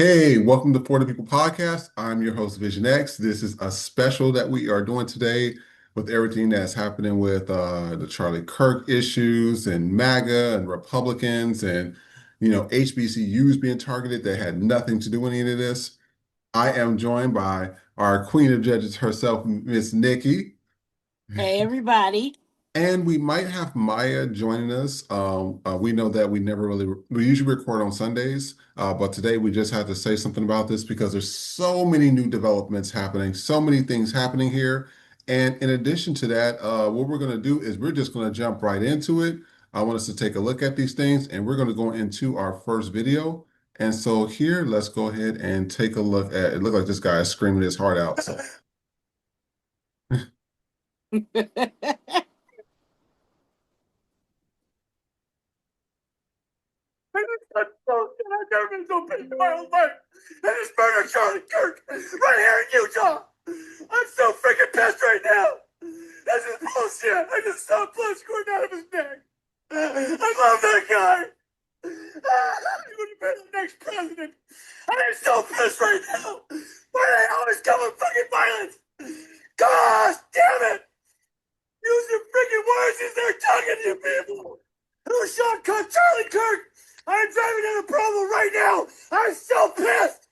Hey, welcome to For the People podcast. I'm your host, Vision X. This is a special that we are doing today with everything that's happening with the Charlie Kirk issues and MAGA and Republicans and, HBCUs being targeted that had nothing to do with any of this. I am joined by our queen of judges herself, Miss Nikki. Hey everybody. And we might have Maya joining us. We know that we usually record on Sundays, but today we just had to say something about this because there's so many new developments happening, so many things happening here. And in addition to that, what we're going to do is we're just going to jump right into it. I want us to take a look at these things, and we're going to go into our first video. And so here, let's go ahead and take a look at it. Look like this guy is screaming his heart out. So. I've never been so pissed in my whole life. And this murder Charlie Kirk right here in Utah. I'm so freaking pissed right now. This is bullshit. I just saw blood squirting out of his neck. I love that guy. He would have been the next president. And I'm so pissed right now. Why do they always come with fucking violence? Gosh damn it. Use your freaking words as they're talking to you people. Who shot Charlie Kirk? I'm driving down the problem right now. I'm so pissed.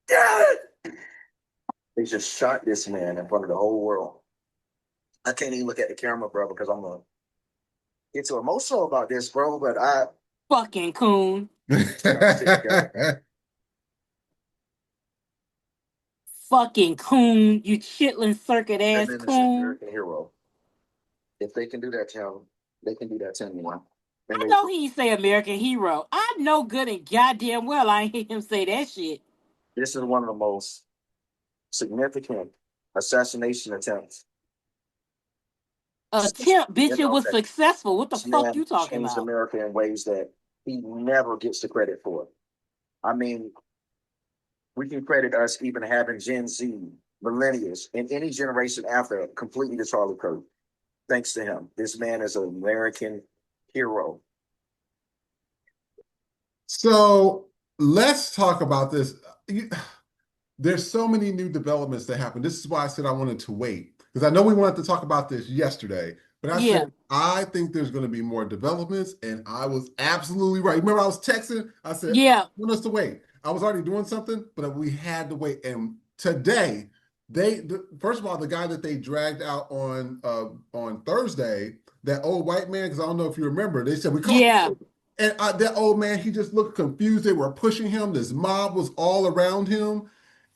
Damn it. They just shot this man in front of the whole world. I can't even look at the camera, bro, because I'm going to get too emotional about this, bro, but I... Fucking Coon. Fucking Coon, you chitlin circuit ass Coon. American hero. If they can do that to him, they can do that to anyone. I know he say American hero. I know good and goddamn well I ain't hear him say that shit. This is one of the most significant assassination attempts. Bitch, it was successful. What the fuck you talking about? America in ways that he never gets the credit for. I mean, we can credit us even having Gen Z, millennials, and any generation after completely to Charlie Kirk. Thanks to him. This man is an American hero. So let's talk about this. There's so many new developments that happen. This is why I said I wanted to wait, because I know we wanted to talk about this yesterday, but I said I think there's going to be more developments, and I was absolutely right. Remember, I was texting. I said, I want us to wait. I was already doing something, but we had to wait. And today, first of all, the guy that they dragged out on Thursday, that old white man, because I don't know if you remember, they said we caught him. And that old man, he just looked confused. They were pushing him. This mob was all around him.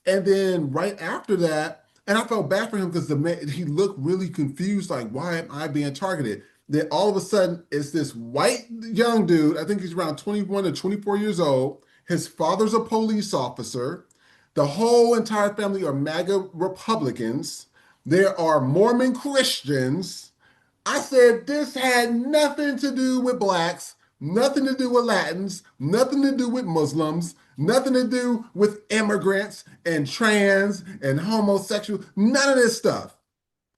And then right after that, and I felt bad for him because the man, he looked really confused, like, why am I being targeted? Then all of a sudden, it's this white young dude, I think he's around 21 to 24 years old. His father's a police officer. The whole entire family are MAGA Republicans. There are Mormon Christians. I said this had nothing to do with blacks, nothing to do with Latins, nothing to do with Muslims, nothing to do with immigrants and trans and homosexual, none of this stuff.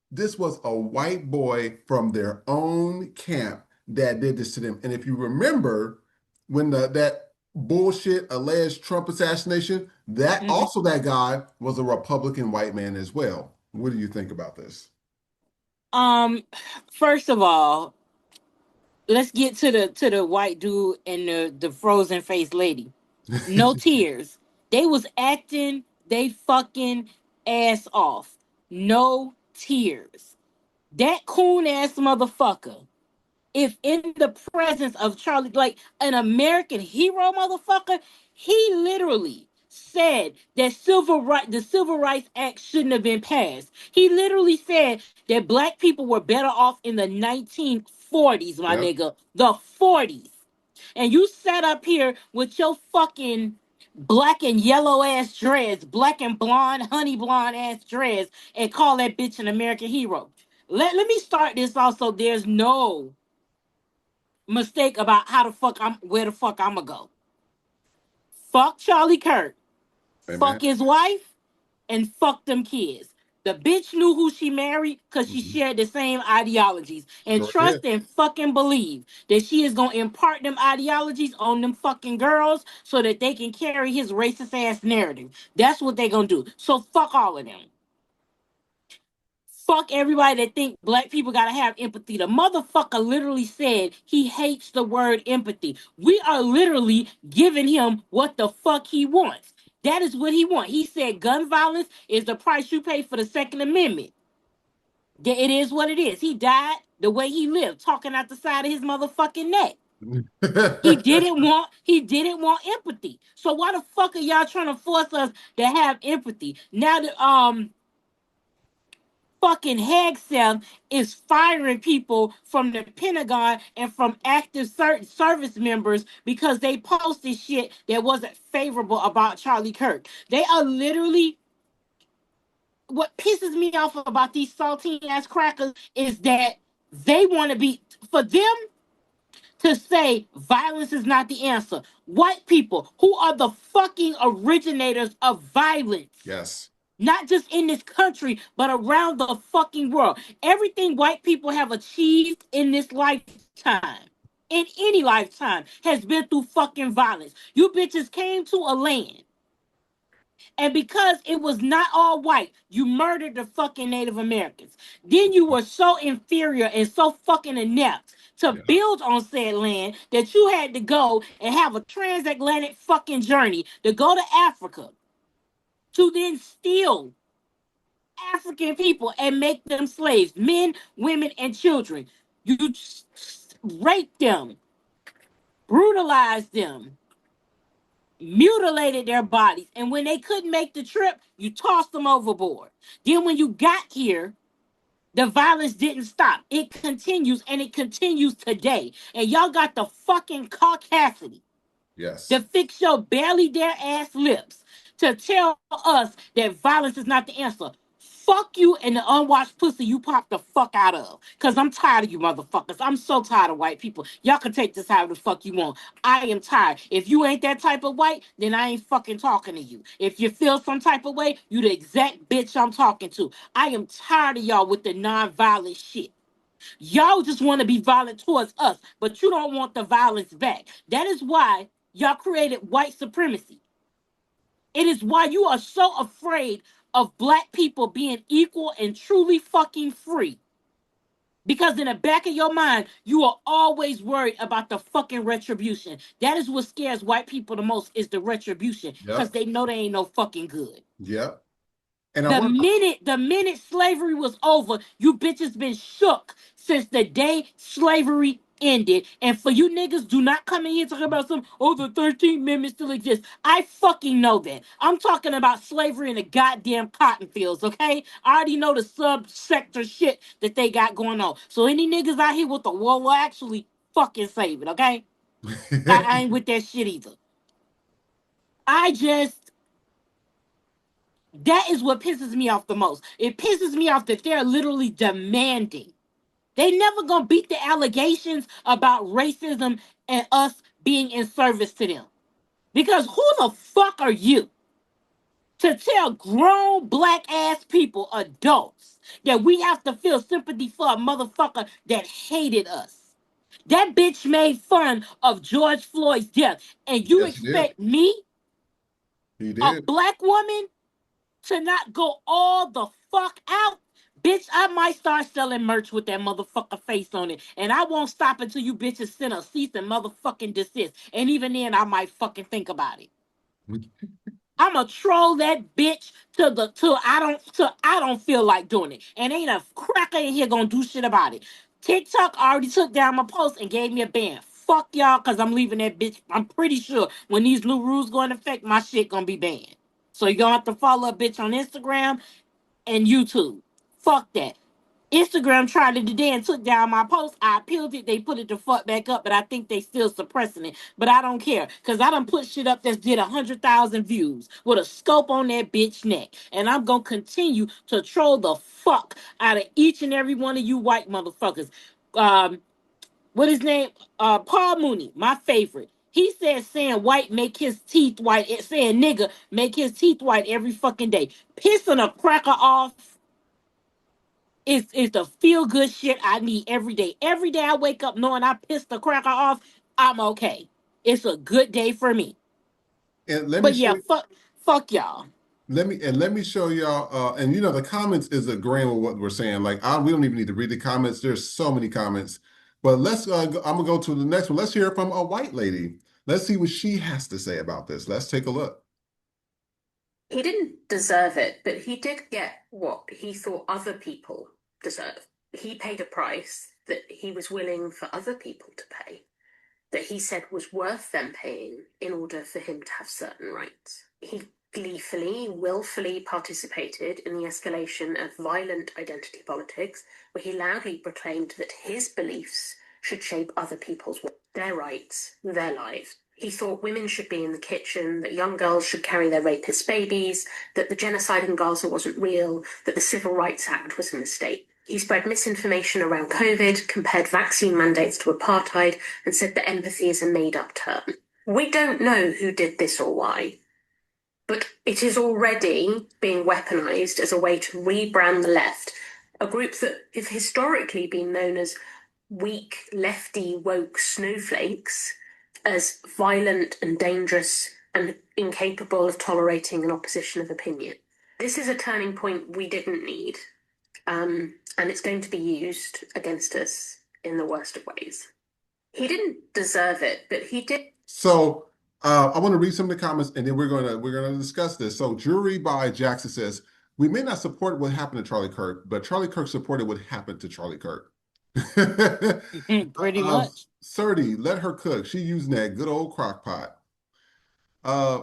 This was a white boy from their own camp that did this to them. And if you remember, when that bullshit alleged Trump assassination, also that guy was a Republican white man as well. What do you think about this? First of all, let's get to the white dude and the frozen face lady. No tears. They was acting they fucking ass off. No tears. That coon ass motherfucker, if in the presence of Charlie, like an American hero motherfucker, he literally said that the Civil Rights Act shouldn't have been passed. He literally said that black people were better off in the 1940s, my nigga. The 40s. And you sat up here with your fucking black and yellow ass dreads, black and blonde, honey blonde ass dreads, and call that bitch an American hero. Let me start this off so there's no mistake about where the fuck I'ma go. Fuck Charlie Kirk. Fuck his wife and fuck them kids. The bitch knew who she married because she shared the same ideologies. And Sure trust did. and fucking believe that she is going to impart them ideologies on them fucking girls so that they can carry his racist ass narrative. That's what they going to do. So fuck all of them. Fuck everybody that think black people gotta have empathy. The motherfucker literally said he hates the word empathy. We are literally giving him what the fuck he wants. That is what he wants. He said gun violence is the price you pay for the Second Amendment. It is what it is. He died the way he lived, talking out the side of his motherfucking neck. He didn't want empathy. So why the fuck are y'all trying to force us to have empathy? Now that fucking Hegseth is firing people from the Pentagon and from active service members because they posted shit that wasn't favorable about Charlie Kirk. They are literally, what pisses me off about these saltine ass crackers is that they want to be, for them to say violence is not the answer. White people who are the fucking originators of violence. Yes. Not just in this country, but around the fucking world. Everything white people have achieved in this lifetime, in any lifetime, has been through fucking violence. You bitches came to a land, and because it was not all white, you murdered the fucking Native Americans. Then you were so inferior and so fucking inept to build on said land that you had to go and have a transatlantic fucking journey to go to Africa to then steal African people and make them slaves, men, women, and children. You raped them, brutalized them, mutilated their bodies, and when they couldn't make the trip, you tossed them overboard. Then when you got here, the violence didn't stop. It continues, and it continues today. And y'all got the fucking caucasity to fix your barely there ass lips to tell us that violence is not the answer. Fuck you and the unwashed pussy you pop the fuck out of. Cause I'm tired of you motherfuckers. I'm so tired of white people. Y'all can take this however the fuck you want. I am tired. If you ain't that type of white, then I ain't fucking talking to you. If you feel some type of way, you the exact bitch I'm talking to. I am tired of y'all with the non-violent shit. Y'all just want to be violent towards us, but you don't want the violence back. That is why y'all created white supremacy. It is why you are so afraid of black people being equal and truly fucking free. Because in the back of your mind, you are always worried about the fucking retribution. That is what scares white people the most, is the retribution. Because they know they ain't no fucking good. Yep. And the minute slavery was over, you bitches been shook since the day slavery ended. And for you niggas, do not come in here talking about the 13th Amendment still exists. I fucking know that. I'm talking about slavery in the goddamn cotton fields, okay? I already know the subsector shit that they got going on. So any niggas out here with the war will actually fucking save it, okay? I ain't with that shit either. That is what pisses me off the most. It pisses me off that they're literally demanding. They never gonna beat the allegations about racism and us being in service to them. Because who the fuck are you to tell grown black ass people, adults, that we have to feel sympathy for a motherfucker that hated us? That bitch made fun of George Floyd's death. And you expect me, a black woman, to not go all the fuck out? Bitch, I might start selling merch with that motherfucker face on it. And I won't stop until you bitches send a cease and motherfucking desist. And even then, I might fucking think about it. I'ma troll that bitch till I don't feel like doing it. And ain't a cracker in here gonna do shit about it. TikTok already took down my post and gave me a ban. Fuck y'all, cause I'm leaving that bitch. I'm pretty sure when these new rules go into effect, my shit gonna be banned. So you're gonna have to follow a bitch on Instagram and YouTube. Fuck that. Instagram tried it today and took down my post. I appealed it. They put it the fuck back up, but I think they still suppressing it. But I don't care, because I done put shit up that did 100,000 views with a scope on that bitch neck. And I'm going to continue to troll the fuck out of each and every one of you white motherfuckers. What his name? Paul Mooney, my favorite. He said saying white make his teeth white, saying nigga make his teeth white every fucking day. Pissing a cracker off It's the feel good shit I need every day. Every day I wake up knowing I pissed the cracker off, I'm okay. It's a good day for me. And let me But show yeah, you. fuck y'all. Let me show y'all. And the comments is agreeing with what we're saying. Like we don't even need to read the comments. There's so many comments. But let's. I'm gonna go to the next one. Let's hear from a white lady. Let's see what she has to say about this. Let's take a look. He didn't deserve it, but he did get what he thought other people deserved. He paid a price that he was willing for other people to pay, that he said was worth them paying in order for him to have certain rights. He gleefully, willfully participated in the escalation of violent identity politics, where he loudly proclaimed that his beliefs should shape other people's, their rights, their lives. He thought women should be in the kitchen, that young girls should carry their rapist babies, that the genocide in Gaza wasn't real, that the Civil Rights Act was a mistake. He spread misinformation around COVID, compared vaccine mandates to apartheid, and said that empathy is a made-up term. We don't know who did this or why, but it is already being weaponized as a way to rebrand the left, a group that have historically been known as weak, lefty, woke snowflakes, as violent and dangerous and incapable of tolerating an opposition of opinion. This is a turning point we didn't need, and it's going to be used against us in the worst of ways. He didn't deserve it, but he did. So I want to read some of the comments, and then we're gonna discuss this. So Jury by Jackson says, we may not support what happened to Charlie Kirk, but Charlie Kirk supported what happened to Charlie Kirk. Pretty much. Surdy, let her cook. She using that good old crock pot.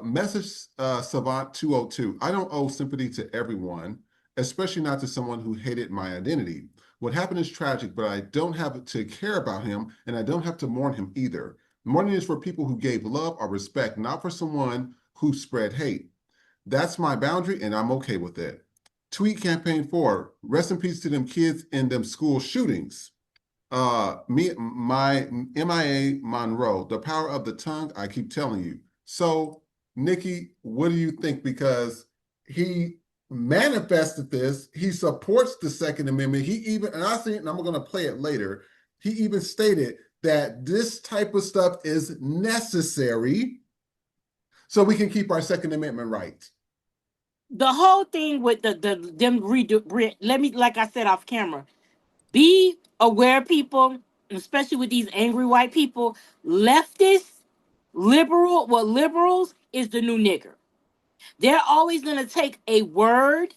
Message Savant 202. I don't owe sympathy to everyone, especially not to someone who hated my identity. What happened is tragic, but I don't have to care about him, and I don't have to mourn him either. Mourning is for people who gave love or respect, not for someone who spread hate. That's my boundary, and I'm okay with it. Tweet campaign 4. Rest in peace to them kids in them school shootings. My MIA Monroe, the power of the tongue, I keep telling you. So, Nikki, what do you think? Because he manifested this, he supports the Second Amendment. He even, and I see it, and I'm going to play it later. He even stated that this type of stuff is necessary so we can keep our Second Amendment rights. The whole thing with them redo, let me, like I said off camera, be aware, people, especially with these angry white people, leftists, liberals is the new nigger. They're always going to take a word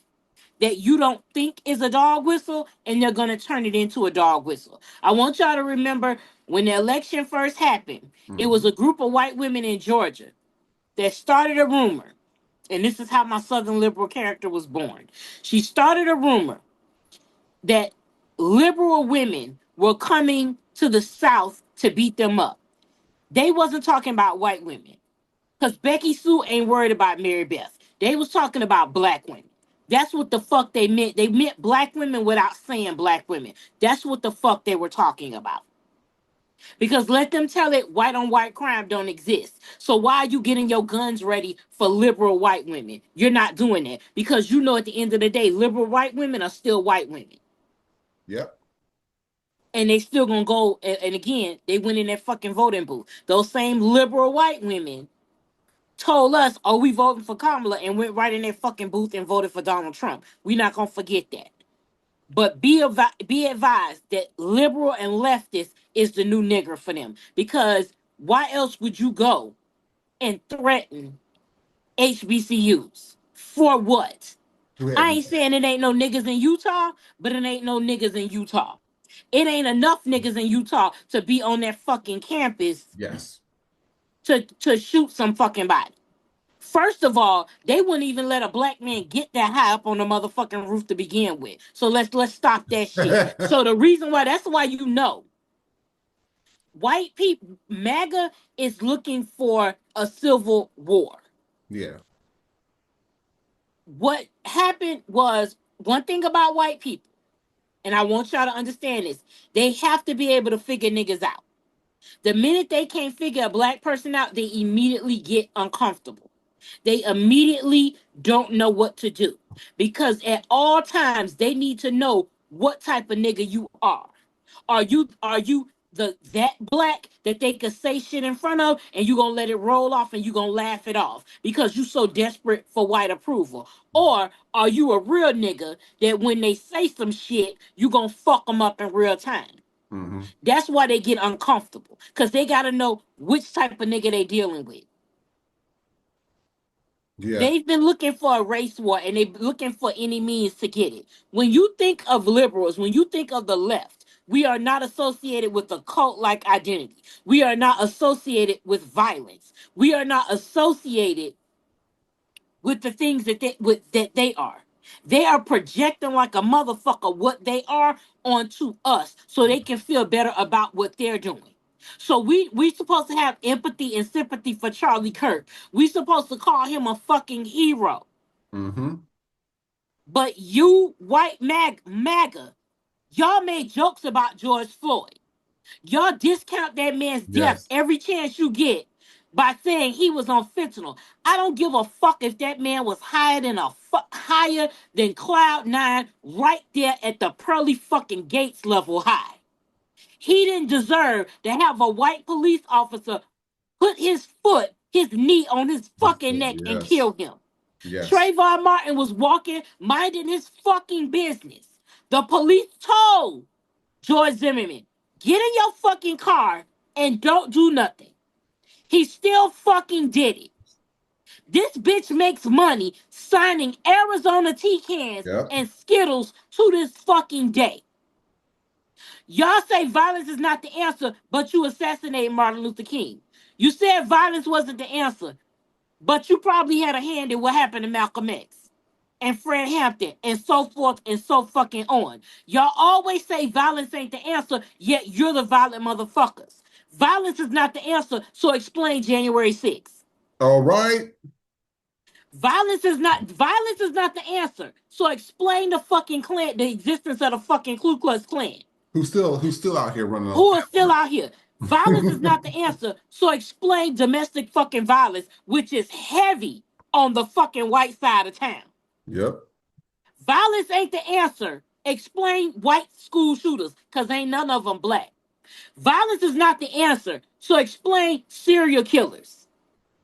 that you don't think is a dog whistle, and they're going to turn it into a dog whistle. I want y'all to remember when the election first happened, it was a group of white women in Georgia that started a rumor. And this is how my Southern liberal character was born. She started a rumor that liberal women were coming to the South to beat them up. They wasn't talking about white women, because Becky Sue ain't worried about Mary Beth. They was talking about black women. That's what the fuck they meant. They meant black women without saying black women. That's what the fuck they were talking about. Because let them tell it, white on white crime don't exist. So why are you getting your guns ready for liberal white women? You're not doing that. Because you know at the end of the day, liberal white women are still white women. Yep. And they still gonna go, and again, they went in that fucking voting booth. Those same liberal white women told us, oh, we voting for Kamala, and went right in that fucking booth and voted for Donald Trump. We're not gonna forget that. But be advised that liberal and leftist is the new nigger for them. Because why else would you go and threaten HBCUs? For what? I ain't saying it ain't no niggas in Utah, but it ain't no niggas in Utah. It ain't enough niggas in Utah to be on that fucking campus. Yes. To shoot some fucking body. First of all, they wouldn't even let a black man get that high up on the motherfucking roof to begin with. So let's stop that shit. So the reason why, that's why you know, white people, MAGA is looking for a civil war. Yeah. What happened was, one thing about white people, and I want y'all to understand this, they have to be able to figure niggas out. The minute they can't figure a black person out, they immediately get uncomfortable. They immediately don't know what to do, because at all times they need to know what type of nigga you are. Are you that black that they could say shit in front of and you gonna let it roll off and you gonna laugh it off because you so desperate for white approval? Or are you a real nigga that when they say some shit, you gonna fuck them up in real time? Mm-hmm. That's why they get uncomfortable because they gotta know which type of nigga they dealing with. Yeah. They've been looking for a race war and they're looking for any means to get it. When you think of liberals, when you think of the left, we are not associated with a cult like identity. We are not associated with violence. We are not associated with the things that they are. They are projecting like a motherfucker what they are onto us so they can feel better about what they're doing. So we supposed to have empathy and sympathy for Charlie Kirk. We supposed to call him a fucking hero. Mm-hmm. But you white MAGA, y'all made jokes about George Floyd. Y'all discount that man's death Yes. every chance you get by saying he was on fentanyl. I don't give a fuck if that man was higher than Cloud Nine, right there at the pearly fucking gates level high. He didn't deserve to have a white police officer put his knee on his fucking neck and Yes. kill him. Yes. Trayvon Martin was walking, minding his fucking business. The police told George Zimmerman, get in your fucking car and don't do nothing. He still fucking did it. This bitch makes money signing Arizona T-cans Yep. and Skittles to this fucking day. Y'all say violence is not the answer, but you assassinated Martin Luther King. You said violence wasn't the answer, but you probably had a hand in what happened to Malcolm X and Fred Hampton and so forth and so fucking on. Y'all always say violence ain't the answer, yet you're the violent motherfuckers. Violence is not the answer, so explain January 6th. All right. Violence is not the answer. So explain the fucking Klan, the existence of the fucking Ku Klux Klan. Who's still out here running Who off are still pamphlets? out here? Violence is not the answer. So explain domestic fucking violence, which is heavy on the fucking white side of town. Yep. Violence ain't the answer. Explain white school shooters, because ain't none of them black. Violence is not the answer. So explain serial killers.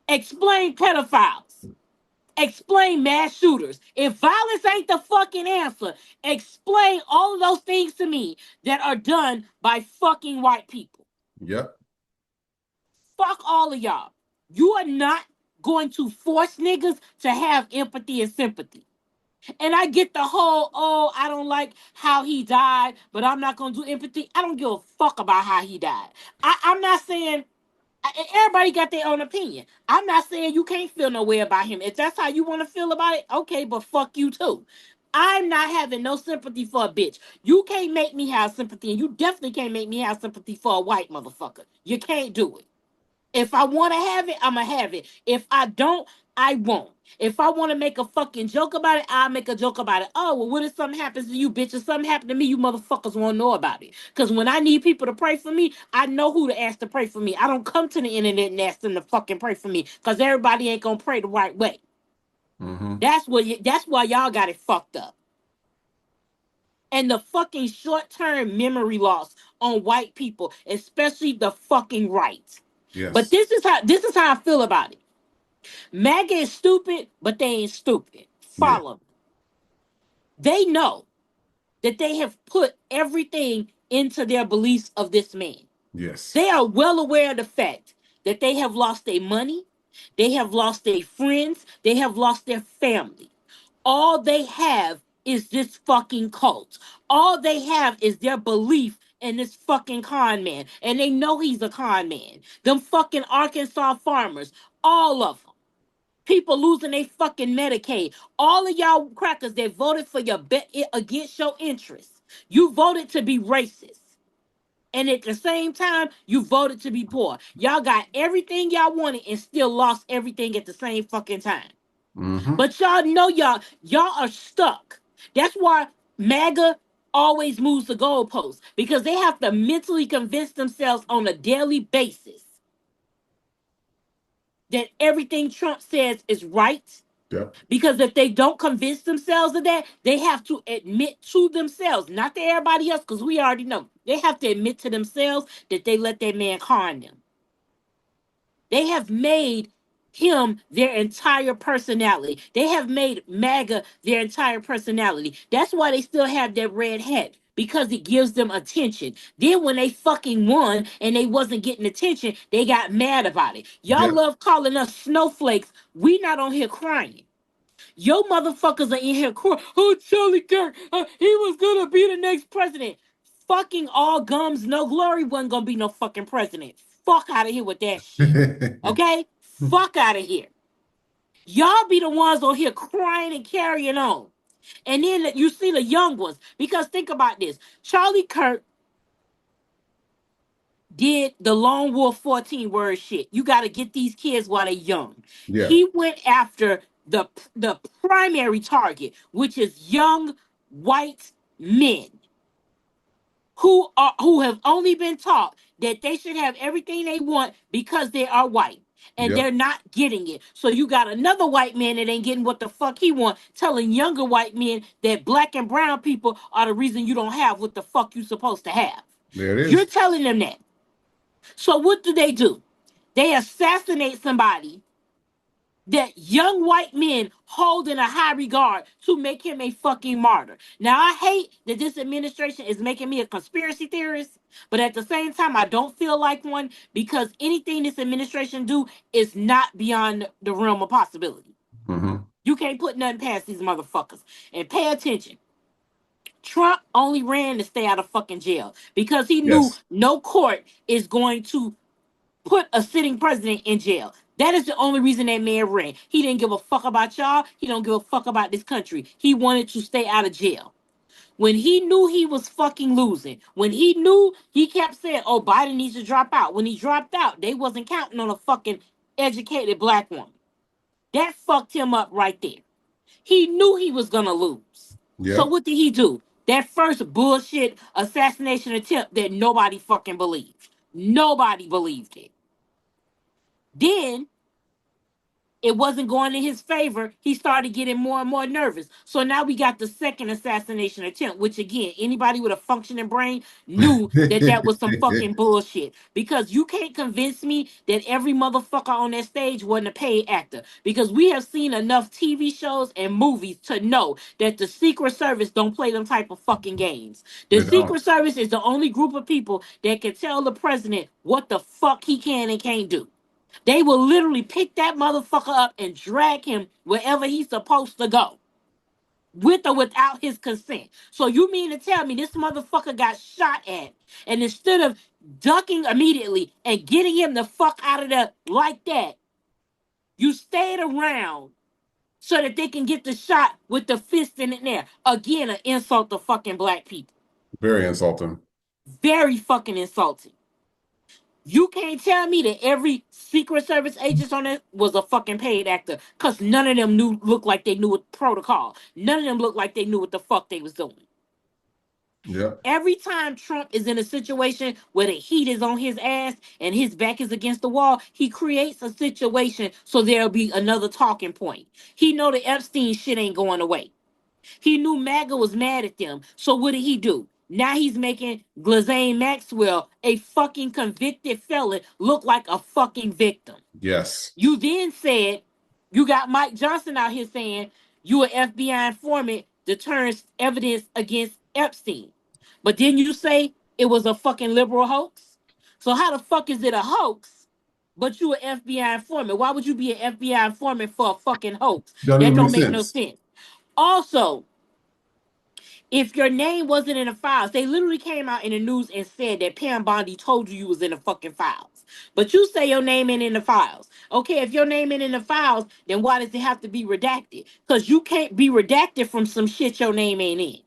Explain pedophiles. Explain mass shooters. If violence ain't the fucking answer, explain all of those things to me that are done by fucking white people. Yep. Fuck all of y'all. You are not going to force niggas to have empathy and sympathy. And I get the whole, oh, I don't like how he died, but I'm not going to do empathy. I don't give a fuck about how he died. I'm not saying, everybody got their own opinion. I'm not saying you can't feel no way about him. If that's how you want to feel about it, okay, but fuck you too. I'm not having no sympathy for a bitch. You can't make me have sympathy, and you definitely can't make me have sympathy for a white motherfucker. You can't do it. If I want to have it, I'm going to have it. If I don't, I won't. If I want to make a fucking joke about it, I'll make a joke about it. Oh, well, what if something happens to you, bitch? If something happened to me, you motherfuckers won't know about it. Because when I need people to pray for me, I know who to ask to pray for me. I don't come to the internet and ask them to fucking pray for me. Because everybody ain't going to pray the right way. Mm-hmm. That's why y'all got it fucked up. And the fucking short-term memory loss on white people, especially the fucking right. Yes. But this is how I feel about it. MAGA is stupid, but they ain't stupid. Follow. Yeah. They know that they have put everything into their beliefs of this man. Yes. They are well aware of the fact that they have lost their money, they have lost their friends, they have lost their family. All they have is this fucking cult. All they have is their belief in this fucking con man. And they know he's a con man. Them fucking Arkansas farmers, all of them. People losing their fucking Medicaid. All of y'all crackers that voted for your bet against your interests. You voted to be racist. And at the same time, you voted to be poor. Y'all got everything y'all wanted and still lost everything at the same fucking time. Mm-hmm. But y'all know y'all are stuck. That's why MAGA always moves the goalposts, because they have to mentally convince themselves on a daily basis that everything Trump says is right Yep. Because if they don't convince themselves of that, they have to admit to themselves, not to everybody else, because we already know. They have to admit to themselves that they let that man con them. They have made him their entire personality. They have made MAGA their entire personality. That's why they still have that red hat, because it gives them attention. Then when they fucking won and they wasn't getting attention, they got mad about it. Y'all Yep. love calling us snowflakes. We not on here crying. Yo motherfuckers are in here crying. Oh, Charlie Kirk, he was gonna be the next president. Fucking all gums, no glory wasn't gonna be no fucking president. Fuck out of here with that shit. Okay? Fuck out of here. Y'all be the ones on here crying and carrying on. And then you see the young ones. Because think about this. Charlie Kirk did the Lone Wolf 14 word shit. You got to get these kids while they're young. Yeah. He went after the primary target, which is young white men who have only been taught that they should have everything they want because they are white. And Yep. they're not getting it. So you got another white man that ain't getting what the fuck he want, telling younger white men that black and brown people are the reason you don't have what the fuck you supposed to have. There it is. You're telling them that. So what do? They assassinate somebody that young white men hold in a high regard to make him a fucking martyr. Now, I hate that this administration is making me a conspiracy theorist, but at the same time, I don't feel like one, because anything this administration do is not beyond the realm of possibility. Mm-hmm. You can't put nothing past these motherfuckers. And pay attention. Trump only ran to stay out of fucking jail because he knew no court is going to put a sitting president in jail. That is the only reason that man ran. He didn't give a fuck about y'all. He don't give a fuck about this country. He wanted to stay out of jail. When he knew he was fucking losing, when he knew, he kept saying, oh, Biden needs to drop out. When he dropped out, they wasn't counting on a fucking educated black woman. That fucked him up right there. He knew he was going to lose. Yep. So what did he do? That first bullshit assassination attempt that nobody fucking believed. Nobody believed it. Then it wasn't going in his favor. He started getting more and more nervous. So now we got the second assassination attempt, which again, anybody with a functioning brain knew that was some fucking bullshit. Because you can't convince me that every motherfucker on that stage wasn't a paid actor. Because we have seen enough TV shows and movies to know that the Secret Service don't play them type of fucking games. The Secret Service is the only group of people that can tell the president what the fuck he can and can't do. They will literally pick that motherfucker up and drag him wherever he's supposed to go, with or without his consent. So you mean to tell me this motherfucker got shot at, and instead of ducking immediately and getting him the fuck out of there like that, you stayed around so that they can get the shot with the fist in the air? Again, an insult to fucking black people. Very insulting. Very fucking insulting. You can't tell me that every Secret Service agent on it was a fucking paid actor, because none of them looked like they knew what protocol. None of them looked like they knew what the fuck they was doing. Yeah. Every time Trump is in a situation where the heat is on his ass and his back is against the wall, he creates a situation so there'll be another talking point. He know the Epstein shit ain't going away. He knew MAGA was mad at them. So what did he do? Now he's making Ghislaine Maxwell, a fucking convicted felon, look like a fucking victim. Yes. You then said, you got Mike Johnson out here saying you an FBI informant that turns evidence against Epstein. But didn't you say it was a fucking liberal hoax? So how the fuck is it a hoax, but you an FBI informant? Why would you be an FBI informant for a fucking hoax? That don't make no sense. Also, if your name wasn't in the files, they literally came out in the news and said that Pam Bondi told you was in the fucking files. But you say your name ain't in the files. Okay, if your name ain't in the files, then why does it have to be redacted? Because you can't be redacted from some shit your name ain't in.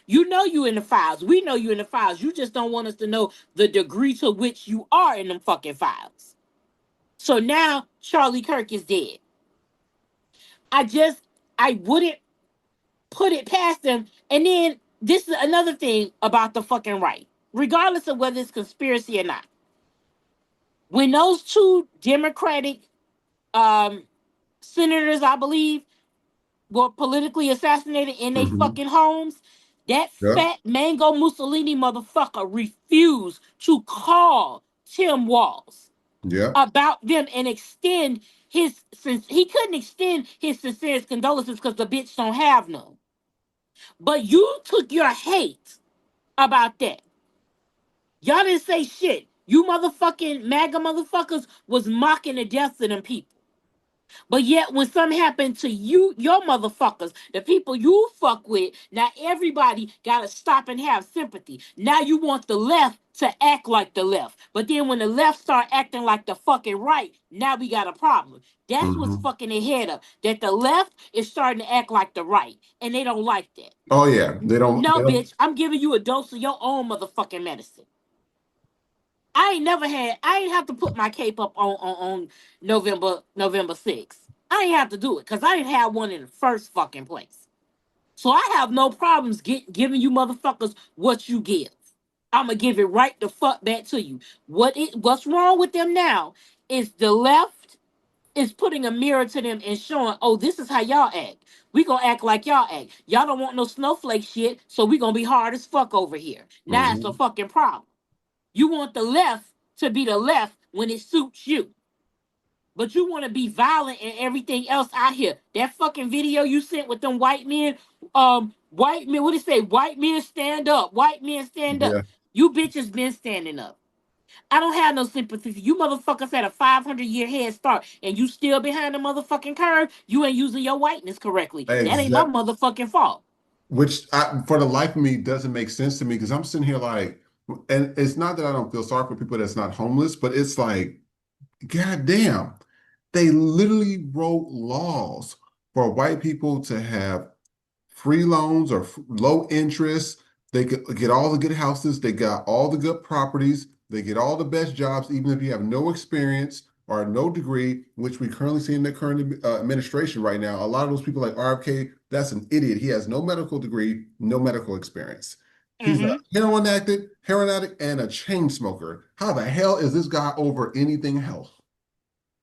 You know you in the files. We know you in the files. You just don't want us to know the degree to which you are in them fucking files. So now Charlie Kirk is dead. I wouldn't put it past them. And then this is another thing about the fucking right, regardless of whether it's conspiracy or not. When those two Democratic senators, I believe, were politically assassinated in their fucking homes. That Yep. fat Mango Mussolini motherfucker refused to call Tim Walz Yep. about them and extend his, since he couldn't extend his sincerest condolences because the bitch don't have none. But you took your hate about that. Y'all didn't say shit. You motherfucking MAGA motherfuckers was mocking the deaths of them people. But yet, when something happened to you, your motherfuckers, the people you fuck with, now everybody gotta stop and have sympathy. Now you want the left to act like the left. But then when the left start acting like the fucking right, now we got a problem. That's what's fucking their head up. That the left is starting to act like the right. And they don't like that. Oh yeah. They don't. No, bitch, I'm giving you a dose of your own motherfucking medicine. I ain't have to put my cape up on November 6th. I ain't have to do it because I didn't have one in the first fucking place. So I have no problems giving you motherfuckers what you give. I'ma give it right the fuck back to you. What's wrong with them now is the left is putting a mirror to them and showing, oh, this is how y'all act. We gonna act like y'all act. Y'all don't want no snowflake shit, so we gonna be hard as fuck over here. Now it's a fucking problem. You want the left to be the left when it suits you. But you want to be violent and everything else out here. That fucking video you sent with them white men, what did it say? White men stand up. White men stand up. Yeah. You bitches been standing up. I don't have no sympathy for you motherfuckers had a 500-year head start and you still behind the motherfucking curve. You ain't using your whiteness correctly. That ain't my Exactly. motherfucking fault. Which for the life of me doesn't make sense to me because I'm sitting here like, and it's not that I don't feel sorry for people that's not homeless, but it's like, God damn, they literally wrote laws for white people to have free loans or low interest. They could get all the good houses. They got all the good properties. They get all the best jobs, even if you have no experience or no degree, which we currently see in the current administration right now. A lot of those people like RFK, that's an idiot. He has no medical degree, no medical experience. He's a heroin addict, and a chain smoker. How the hell is this guy over anything else?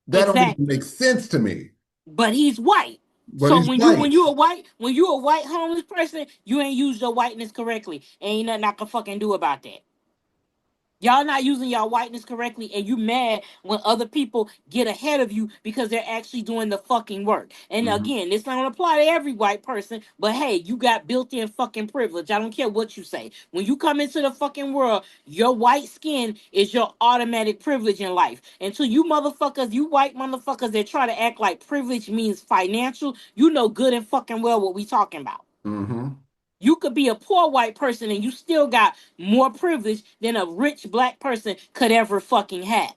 That don't even Exactly. make sense to me. But he's white. But So he's white. when you a white homeless person, you ain't used your whiteness correctly. Ain't nothing I can fucking do about that. Y'all not using y'all whiteness correctly, and you mad when other people get ahead of you because they're actually doing the fucking work. And again, this don't apply to every white person, but hey, you got built-in fucking privilege. I don't care what you say. When you come into the fucking world, your white skin is your automatic privilege in life. And to you motherfuckers, you white motherfuckers that try to act like privilege means financial, you know good and fucking well what we talking about. You could be a poor white person and you still got more privilege than a rich black person could ever fucking have.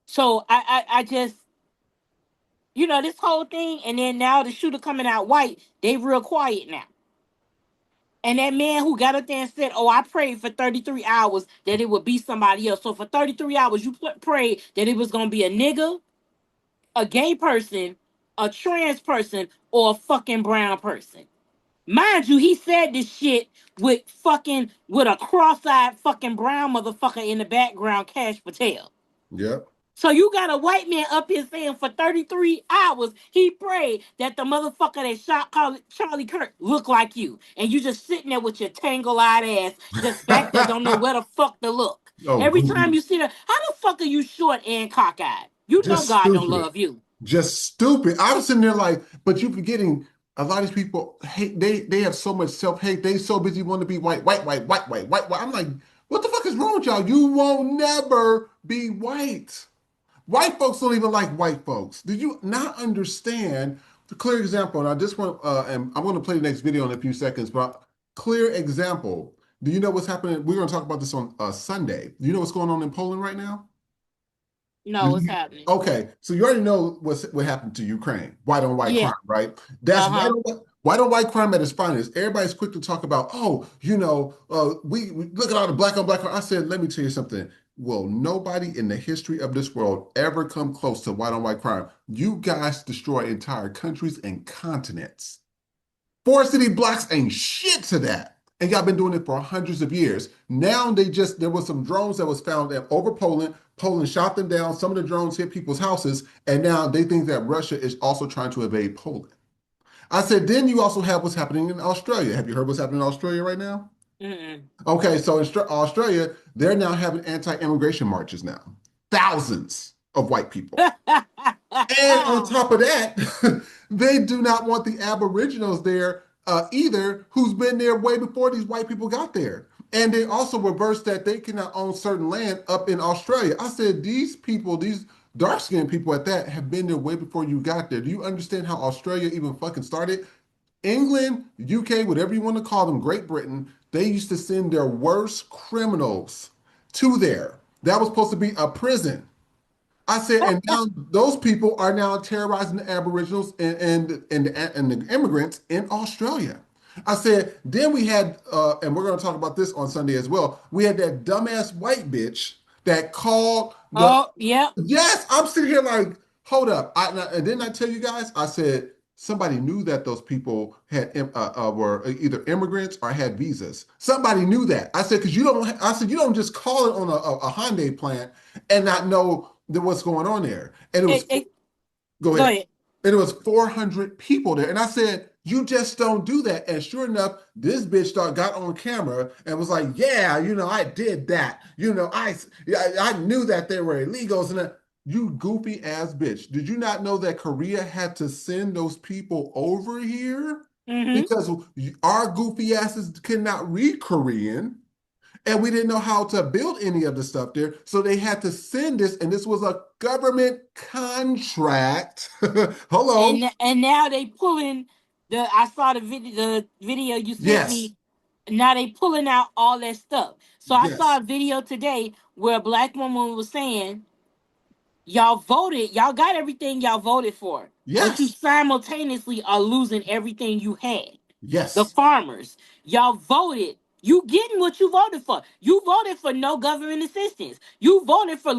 So I just, this whole thing, and then now the shooter coming out white, they real quiet now. And that man who got up there and said, oh, I prayed for 33 hours that it would be somebody else. So for 33 hours, you prayed that it was going to be a nigga, a gay person, a trans person, or a fucking brown person. Mind you, he said this shit with a cross-eyed fucking brown motherfucker in the background, Cash Patel. Yep. So you got a white man up here saying for 33 hours he prayed that the motherfucker that shot Charlie Kirk looked like you. And you just sitting there with your tangle-eyed ass just back there, don't know where the fuck to look. Oh, Every time you see that, how the fuck are you short and cockeyed? You know just God don't stupid. love you. Just stupid. I was sitting there like, but you forgetting a lot of these people hate, they have so much self-hate. They so busy wanting to be white. I'm like, what the fuck is wrong with y'all? You won't never be white. White folks don't even like white folks. Did you not understand the clear example? And I just want, and I'm going to play the next video in a few seconds, but clear example. Do you know what's happening? We're going to talk about this on Sunday. Do you know what's going on in Poland right now? No, what's happening? Okay, so you already know what happened to Ukraine. White on white Yeah. crime, right? That's white on white crime at its finest. Everybody's quick to talk about, oh, we look at all the black on black crime. I said, let me tell you something. Will nobody in the history of this world ever come close to white on white crime? You guys destroy entire countries and continents. 4 city blocks ain't shit to that. And y'all been doing it for hundreds of years. Now there was some drones that was found over Poland. Poland shot them down. Some of the drones hit people's houses, and now they think that Russia is also trying to invade Poland. I said, then you also have what's happening in Australia. Have you heard what's happening in Australia right now? Mm-mm. Okay, so in Australia, they're now having anti-immigration marches now. Thousands of white people. And on top of that, they do not want the Aboriginals there either, who's been there way before these white people got there. And they also reversed that they cannot own certain land up in Australia. I said, these people, these dark-skinned people at that, have been there way before you got there. Do you understand how Australia even fucking started? England, UK, whatever you want to call them, Great Britain, they used to send their worst criminals to there. That was supposed to be a prison. I said, and now those people are now terrorizing the Aboriginals and the immigrants in Australia. I said, then we had, and we're going to talk about this on Sunday as well. We had that dumbass white bitch that called the. Oh, yeah. Yes, I'm sitting here like, hold up. And then I tell you guys, I said, somebody knew that those people had were either immigrants or had visas. Somebody knew that. I said, because you don't. I said, you don't just call it on a Hyundai plant and not know what's going on there. And it was go ahead. And it was 400 people there. And I said, you just don't do that. And sure enough, this bitch got on camera and was like, yeah, I did that. I knew that they were illegals. And you goofy ass bitch. Did you not know that Korea had to send those people over here? Mm-hmm. Because our goofy asses cannot read Korean. And we didn't know how to build any of the stuff there. So they had to send this, and this was a government contract. Hello. And now they pulling I saw the video you sent me. Now they pulling out all that stuff. So I saw a video today where a black woman was saying, y'all voted, y'all got everything y'all voted for. Yes. But you simultaneously are losing everything you had. Yes. The farmers, y'all voted. You getting what you voted for. You voted for no government assistance. You voted for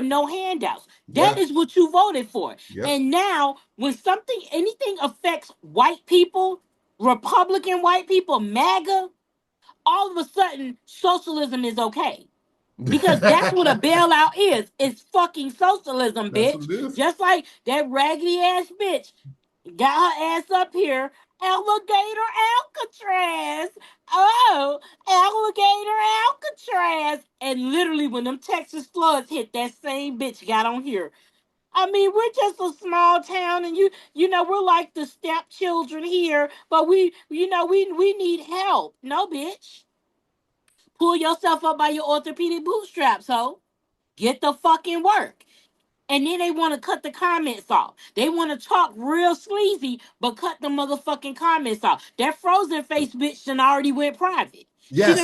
no handouts. That is what you voted for. Yep. And now when anything affects white people, Republican white people, MAGA, all of a sudden socialism is okay. Because that's what a bailout is. It's fucking socialism, bitch. That's what it is. Just like that raggedy ass bitch got her ass up here. Alligator Alcatraz. Oh, Alligator Alcatraz. And literally when them Texas floods hit, that same bitch got on here. I mean, we're just a small town, and we're like the stepchildren here, but we need help. No, bitch. Pull yourself up by your orthopedic bootstraps, ho. Get the fucking work. And then they want to cut the comments off. They want to talk real sleazy, but cut the motherfucking comments off. That frozen face bitch done already went private. Yes.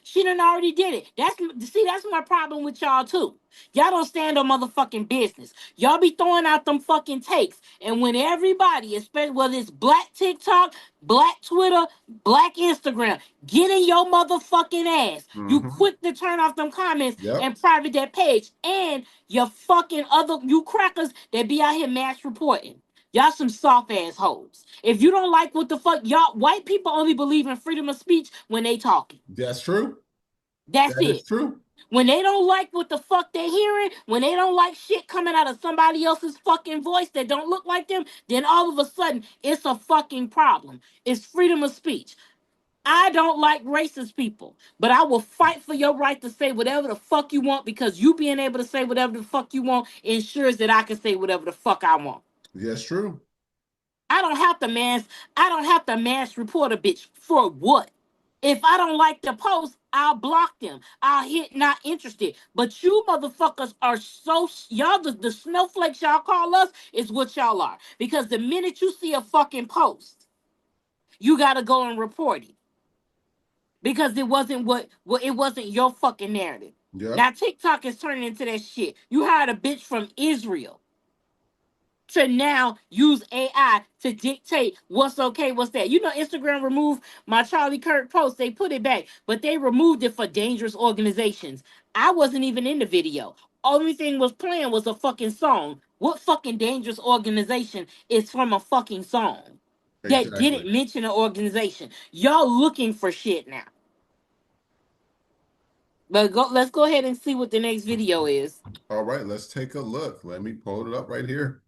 She done already did it. That's my problem with y'all too. Y'all don't stand on motherfucking business. Y'all be throwing out them fucking takes. And when everybody, especially whether it's black TikTok, black Twitter, black Instagram, get in your motherfucking ass. You quick to turn off them comments and private that page. And your fucking you crackers that be out here mass reporting. Y'all some soft assholes. If you don't like what the fuck, y'all white people only believe in freedom of speech when they talking. That's true. That's it. Is true. When they don't like what the fuck they're hearing, when they don't like shit coming out of somebody else's fucking voice that don't look like them, then all of a sudden it's a fucking problem. It's freedom of speech. I don't like racist people, but I will fight for your right to say whatever the fuck you want, because you being able to say whatever the fuck you want ensures that I can say whatever the fuck I want. That's true. I don't have to mass report a bitch for what? If I don't like the post, I'll block them. I'll hit not interested. But you motherfuckers are y'all the snowflakes y'all call us is what y'all are. Because the minute you see a fucking post, you gotta go and report it. Because it wasn't it wasn't your fucking narrative. Yep. Now TikTok is turning into that shit. You hired a bitch from Israel to now use AI to dictate what's okay, what's that. Instagram removed my Charlie Kirk post. They put it back, but they removed it for dangerous organizations. I wasn't even in the video. Only thing was playing was a fucking song. What fucking dangerous organization is from a fucking song that didn't mention an organization? Y'all looking for shit now. But let's go ahead and see what the next video is. All right, let's take a look. Let me pull it up right here.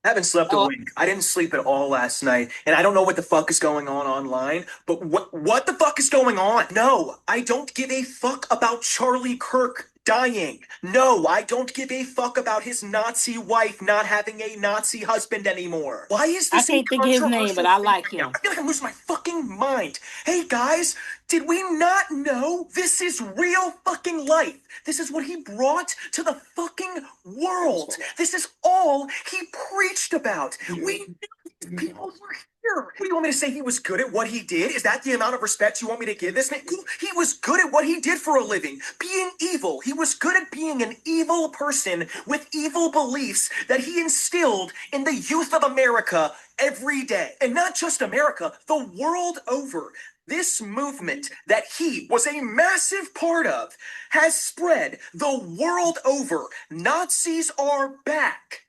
I haven't slept a Oh, wink. I didn't sleep at all last night, and I don't know what the fuck is going on online. But what the fuck is going on? No, I don't give a fuck about Charlie Kirk dying. No, I don't give a fuck about his Nazi wife not having a Nazi husband anymore. Why is I this a can't think of his name, but controversial I thing like right now? him. I feel like I'm losing my fucking mind. Hey guys, did we not know this is real fucking life? This is what he brought to the fucking world. This is all he preached about. We knew these people were here. What do you want me to say? He was good at what he did? Is that the amount of respect you want me to give this man? He was good at what he did for a living, being evil. He was good at being an evil person with evil beliefs that he instilled in the youth of America every day. And not just America, the world over. This movement that he was a massive part of has spread the world over. Nazis are back.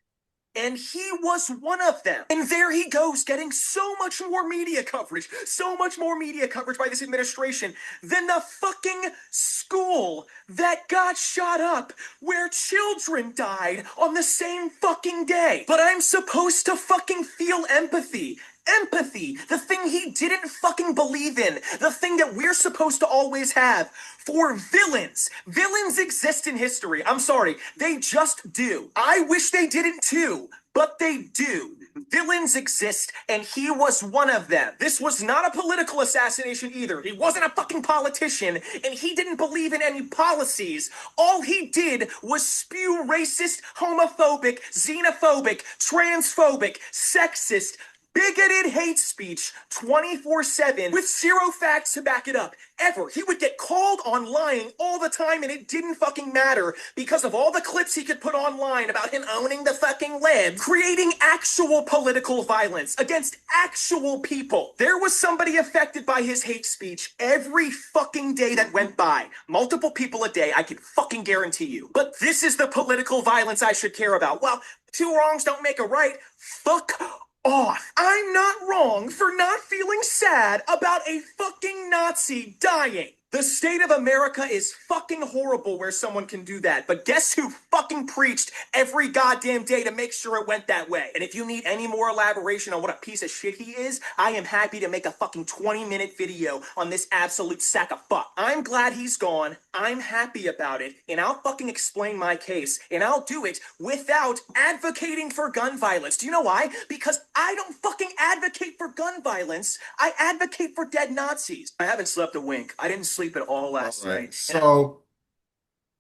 And he was one of them. And there he goes, getting so much more media coverage by this administration than the fucking school that got shot up where children died on the same fucking day. But I'm supposed to fucking feel empathy. Empathy, the thing he didn't fucking believe in, the thing that we're supposed to always have for villains. Villains exist in history. I'm sorry, they just do. I wish they didn't too, but they do. Villains exist, and he was one of them. This was not a political assassination either. He wasn't a fucking politician, and he didn't believe in any policies. All he did was spew racist, homophobic, xenophobic, transphobic, sexist, bigoted hate speech 24/7 with zero facts to back it up. Ever. He would get called on lying all the time and it didn't fucking matter because of all the clips he could put online about him owning the fucking land, creating actual political violence against actual people. There was somebody affected by his hate speech every fucking day that went by. Multiple people a day, I can fucking guarantee you. But this is the political violence I should care about. Well, two wrongs don't make a right. Fuck off. I'm not wrong for not feeling sad about a fucking Nazi dying. The state of America is fucking horrible where someone can do that. But guess who fucking preached every goddamn day to make sure it went that way? And if you need any more elaboration on what a piece of shit he is, I am happy to make a fucking 20-minute video on this absolute sack of fuck. I'm glad he's gone. I'm happy about it. And I'll fucking explain my case. And I'll do it without advocating for gun violence. Do you know why? Because I don't fucking advocate for gun violence. I advocate for dead Nazis. I haven't slept a wink. I didn't sleep at all last night. So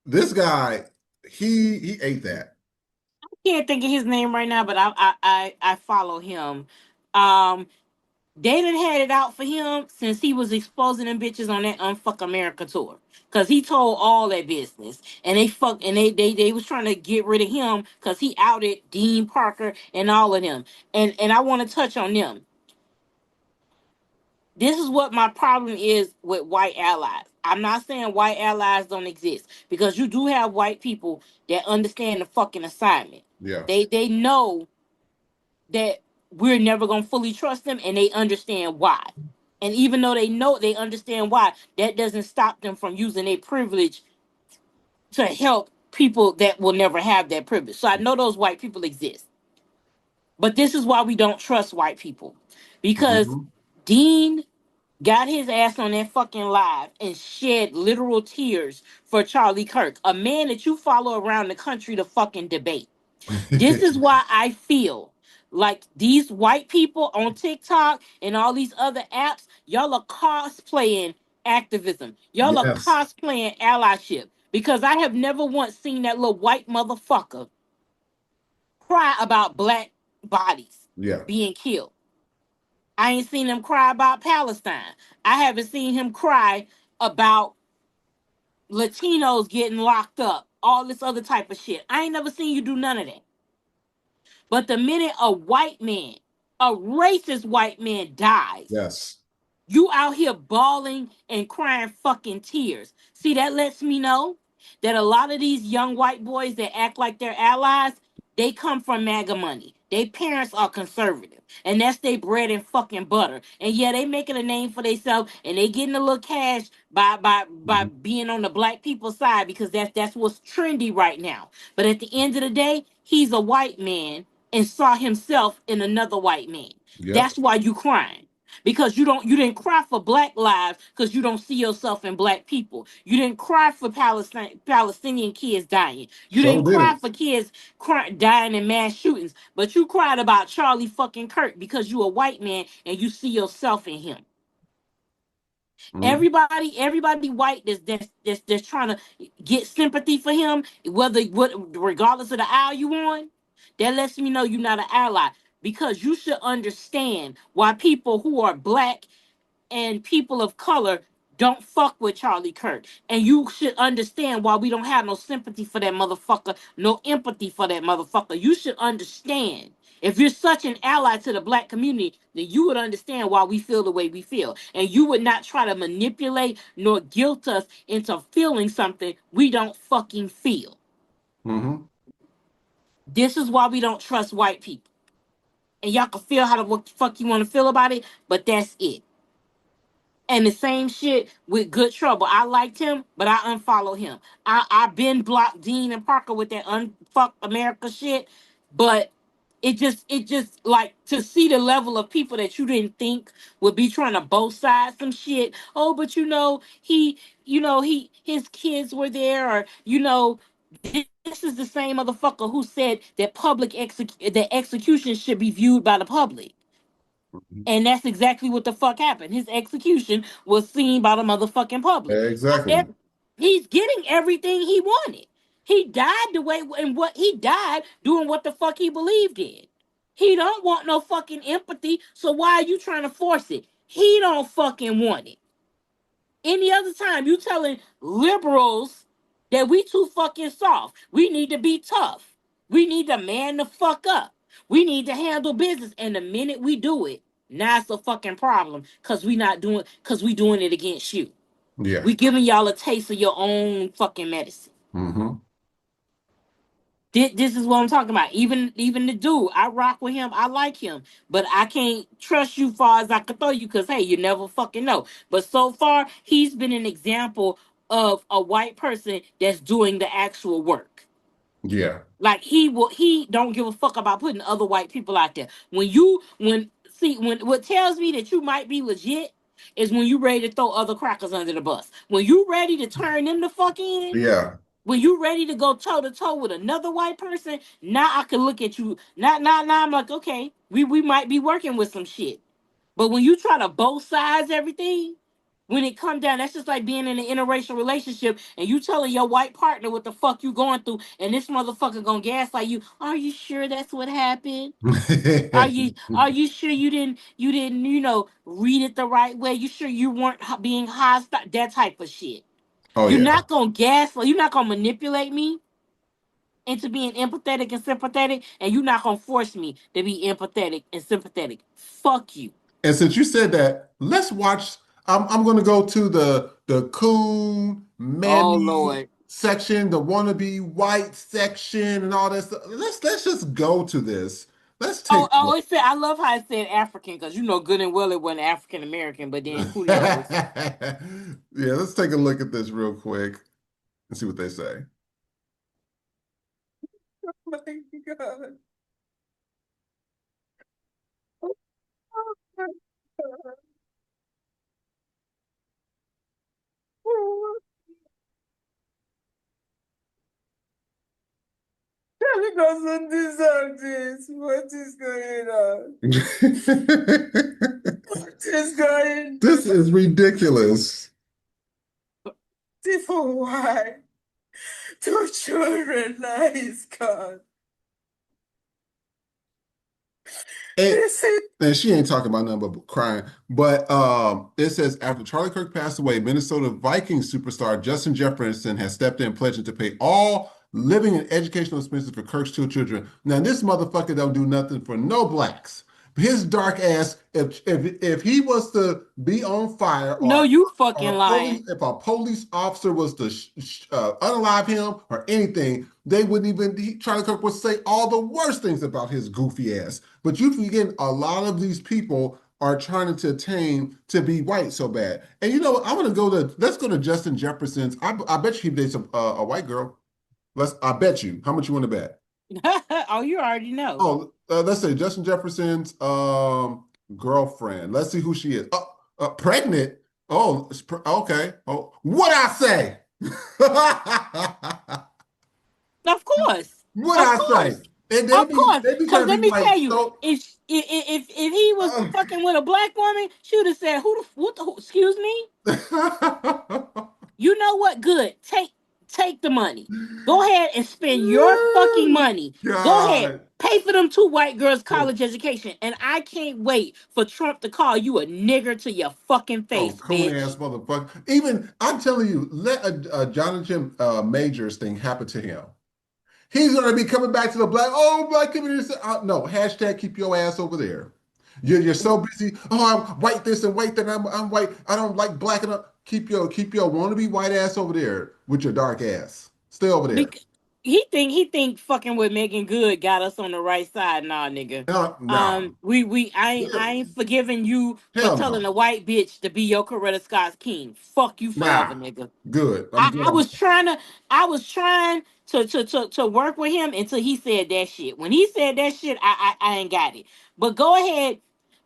this guy, he ate that. I can't think of his name right now, but I follow him. They done had it out for him since he was exposing them bitches on that Unfuck America tour. Cause he told all that business. And they was trying to get rid of him because he outed Dean Parker and all of them. And I want to touch on them. This is what my problem is with white allies. I'm not saying white allies don't exist because you do have white people that understand the fucking assignment. Yeah. They know that we're never gonna fully trust them, and they understand why. And even though they understand why, that doesn't stop them from using their privilege to help people that will never have that privilege. So I know those white people exist. But this is why we don't trust white people. Because Dean got his ass on that fucking live and shed literal tears for Charlie Kirk, a man that you follow around the country to fucking debate. This is why I feel like these white people on TikTok and all these other apps, y'all are cosplaying activism. Y'all are Yes. cosplaying allyship. Because I have never once seen that little white motherfucker cry about black bodies being killed. I ain't seen him cry about Palestine. I haven't seen him cry about Latinos getting locked up, all this other type of shit. I ain't never seen you do none of that. But the minute a white man, a racist white man dies, yes, you out here bawling and crying fucking tears. See, that lets me know that a lot of these young white boys that act like they're allies, they come from MAGA money. Their parents are conservative, and that's their bread and fucking butter. And yeah, they making a name for themselves, and they getting a little cash by being on the black people's side because that's what's trendy right now. But at the end of the day, he's a white man and saw himself in another white man. Yep. That's why you crying. Because you didn't cry for black lives because you don't see yourself in black people. You didn't cry for Palestinian kids dying. You didn't cry for kids dying in mass shootings, but you cried about Charlie fucking Kirk because you a white man and you see yourself in him. Everybody white that's trying to get sympathy for him, regardless of the aisle you on, that lets me know you're not an ally. Because you should understand why people who are black and people of color don't fuck with Charlie Kirk. And you should understand why we don't have no sympathy for that motherfucker, no empathy for that motherfucker. You should understand. If you're such an ally to the black community, then you would understand why we feel the way we feel. And you would not try to manipulate nor guilt us into feeling something we don't fucking feel. This is why we don't trust white people. And y'all can feel how the fuck you want to feel about it, but that's it. And the same shit with Good Trouble. I liked him, but I unfollowed him. I been blocked Dean and Parker with that unfuck America shit, but it just like to see the level of people that you didn't think would be trying to both sides some shit. Oh, but his kids were there, or this is the same motherfucker who said that that execution should be viewed by the public. And that's exactly what the fuck happened. His execution was seen by the motherfucking public. Exactly. He's getting everything he wanted. He died the way and what he died doing what the fuck he believed in. He don't want no fucking empathy, so why are you trying to force it? He don't fucking want it. Any other time you telling liberals that we too fucking soft. We need to be tough. We need to man the fuck up. We need to handle business. And the minute we do it, now it's a fucking problem because we doing it against you. Yeah. We giving y'all a taste of your own fucking medicine. This is what I'm talking about. Even the dude, I rock with him. I like him, but I can't trust you far as I could throw you because hey, you never fucking know. But so far, he's been an example of a white person that's doing the actual work. Yeah. Like he don't give a fuck about putting other white people out there. When what tells me that you might be legit is when you ready to throw other crackers under the bus. When you ready to turn them the fuck in. Yeah. When you ready to go toe to toe with another white person, now I can look at you. Now I'm like, okay, we might be working with some shit. But when you try to both sides everything, when it come down, that's just like being in an interracial relationship and you telling your white partner what the fuck you going through, and this motherfucker gonna gaslight you. Are you sure that's what happened? Are you sure you didn't read it the right way? You sure you weren't being hostile? That type of shit. Oh, You're yeah. not gonna gaslight. You're not gonna manipulate me into being empathetic and sympathetic, and you're not gonna force me to be empathetic and sympathetic. Fuck you. And since you said that, let's watch. I'm going to go to the Coon, Mammy section, the wannabe white section, and all that stuff. Let's just go to this. Let's take. It said. I love how it said African because good and well it wasn't African American, but then who knows? Yeah, let's take a look at this real quick and see what they say. Oh my God. Charlie doesn't deserve this. What is going on? What is going on? This is ridiculous. For why? Two children, nice God. And she ain't talking about nothing but crying. But it says after Charlie Kirk passed away, Minnesota Vikings superstar Justin Jefferson has stepped in, pledging to pay all living and educational expenses for Kirk's two children. Now, this motherfucker don't do nothing for no blacks. His dark ass, if he was to be on fire, No, you fucking lying. if a police officer was to unalive him or anything, they wouldn't even, Charlie Kirk would say all the worst things about his goofy ass. But you forget a lot of these people are trying to attain to be white so bad. And you know what? I want to let's go to Justin Jefferson's. I bet you he dates a white girl. I bet you. How much you want to bet? Oh, you already know. Oh, let's say Justin Jefferson's girlfriend. Let's see who she is. Pregnant. Oh, okay. Oh, what I say? Of course. What Of I course. say? And Of course. they be Because trying to let be me like tell you, so. if he was fucking with a black woman, she would have said, excuse me? You know what? Good. Take the money. Go ahead and spend your fucking money. God. Go ahead. Pay for them 2 white girls' college education. And I can't wait for Trump to call you a nigger to your fucking face, Coon bitch. ass motherfucker. Even I'm telling you, let a Jonathan Majors thing happen to him. He's gonna be coming back to the black community. No, hashtag keep your ass over there. You're so busy. Oh, I'm white this and white that. I'm white. I don't like black enough. Keep your wannabe white ass over there with your dark ass. Stay over there. He think fucking with Megan Good got us on the right side. Nah, nigga. No. I ain't forgiving you for Hell telling no. a white bitch to be your Coretta Scott's king. Fuck you forever, Nah. nigga. Good. I'm I good. was trying to work with him until he said that shit. When he said that shit, I ain't got it. But go ahead,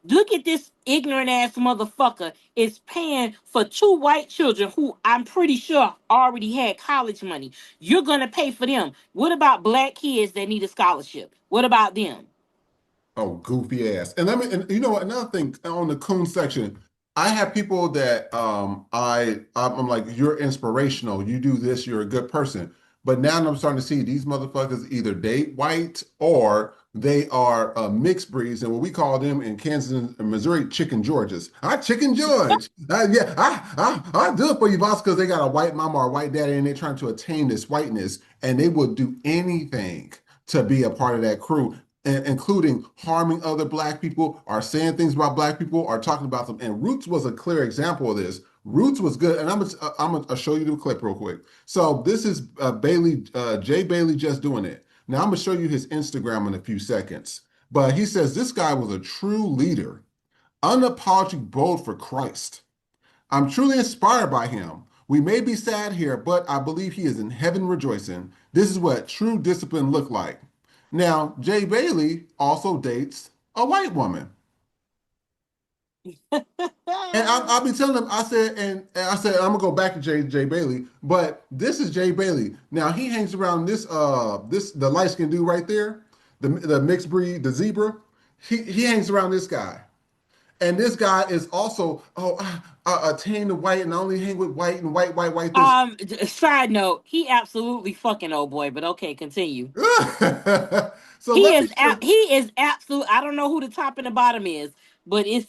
look at this ignorant ass motherfucker is paying for 2 white children who I'm pretty sure already had college money. You're gonna pay for them. What about black kids that need a scholarship? What about them? Oh, goofy ass. And you know what, another thing on the Coon section, I have people that I'm like, you're inspirational. You do this, you're a good person. But now I'm starting to see these motherfuckers either date white or they are mixed breeds, and what we call them in Kansas and Missouri, chicken Georges. I chicken George. Yeah, I do it for you, boss, because they got a white mama or a white daddy, and they're trying to attain this whiteness, and they will do anything to be a part of that crew, including harming other black people or saying things about black people or talking about them. And Roots was a clear example of this. Roots was good, and I'm gonna show you the clip real quick. So this is Jay Bailey just doing it. Now I'm gonna show you his Instagram in a few seconds. But he says this guy was a true leader, unapologetic, bold for Christ. I'm truly inspired by him. We may be sad here, but I believe he is in heaven rejoicing. This is what true discipline looked like. Now, Jay Bailey also dates a white woman. And I'll be telling him, and I said, I'm gonna go back to Jay Bailey, but this is Jay Bailey. Now he hangs around the light skinned dude right there, the mixed breed, the zebra. He hangs around this guy. And this guy is also, I attain the white and I only hang with white and white this. Side note, he absolutely fucking old boy, but okay, continue. So He let me is show. he is absolute. I don't know who the top and the bottom is, but it's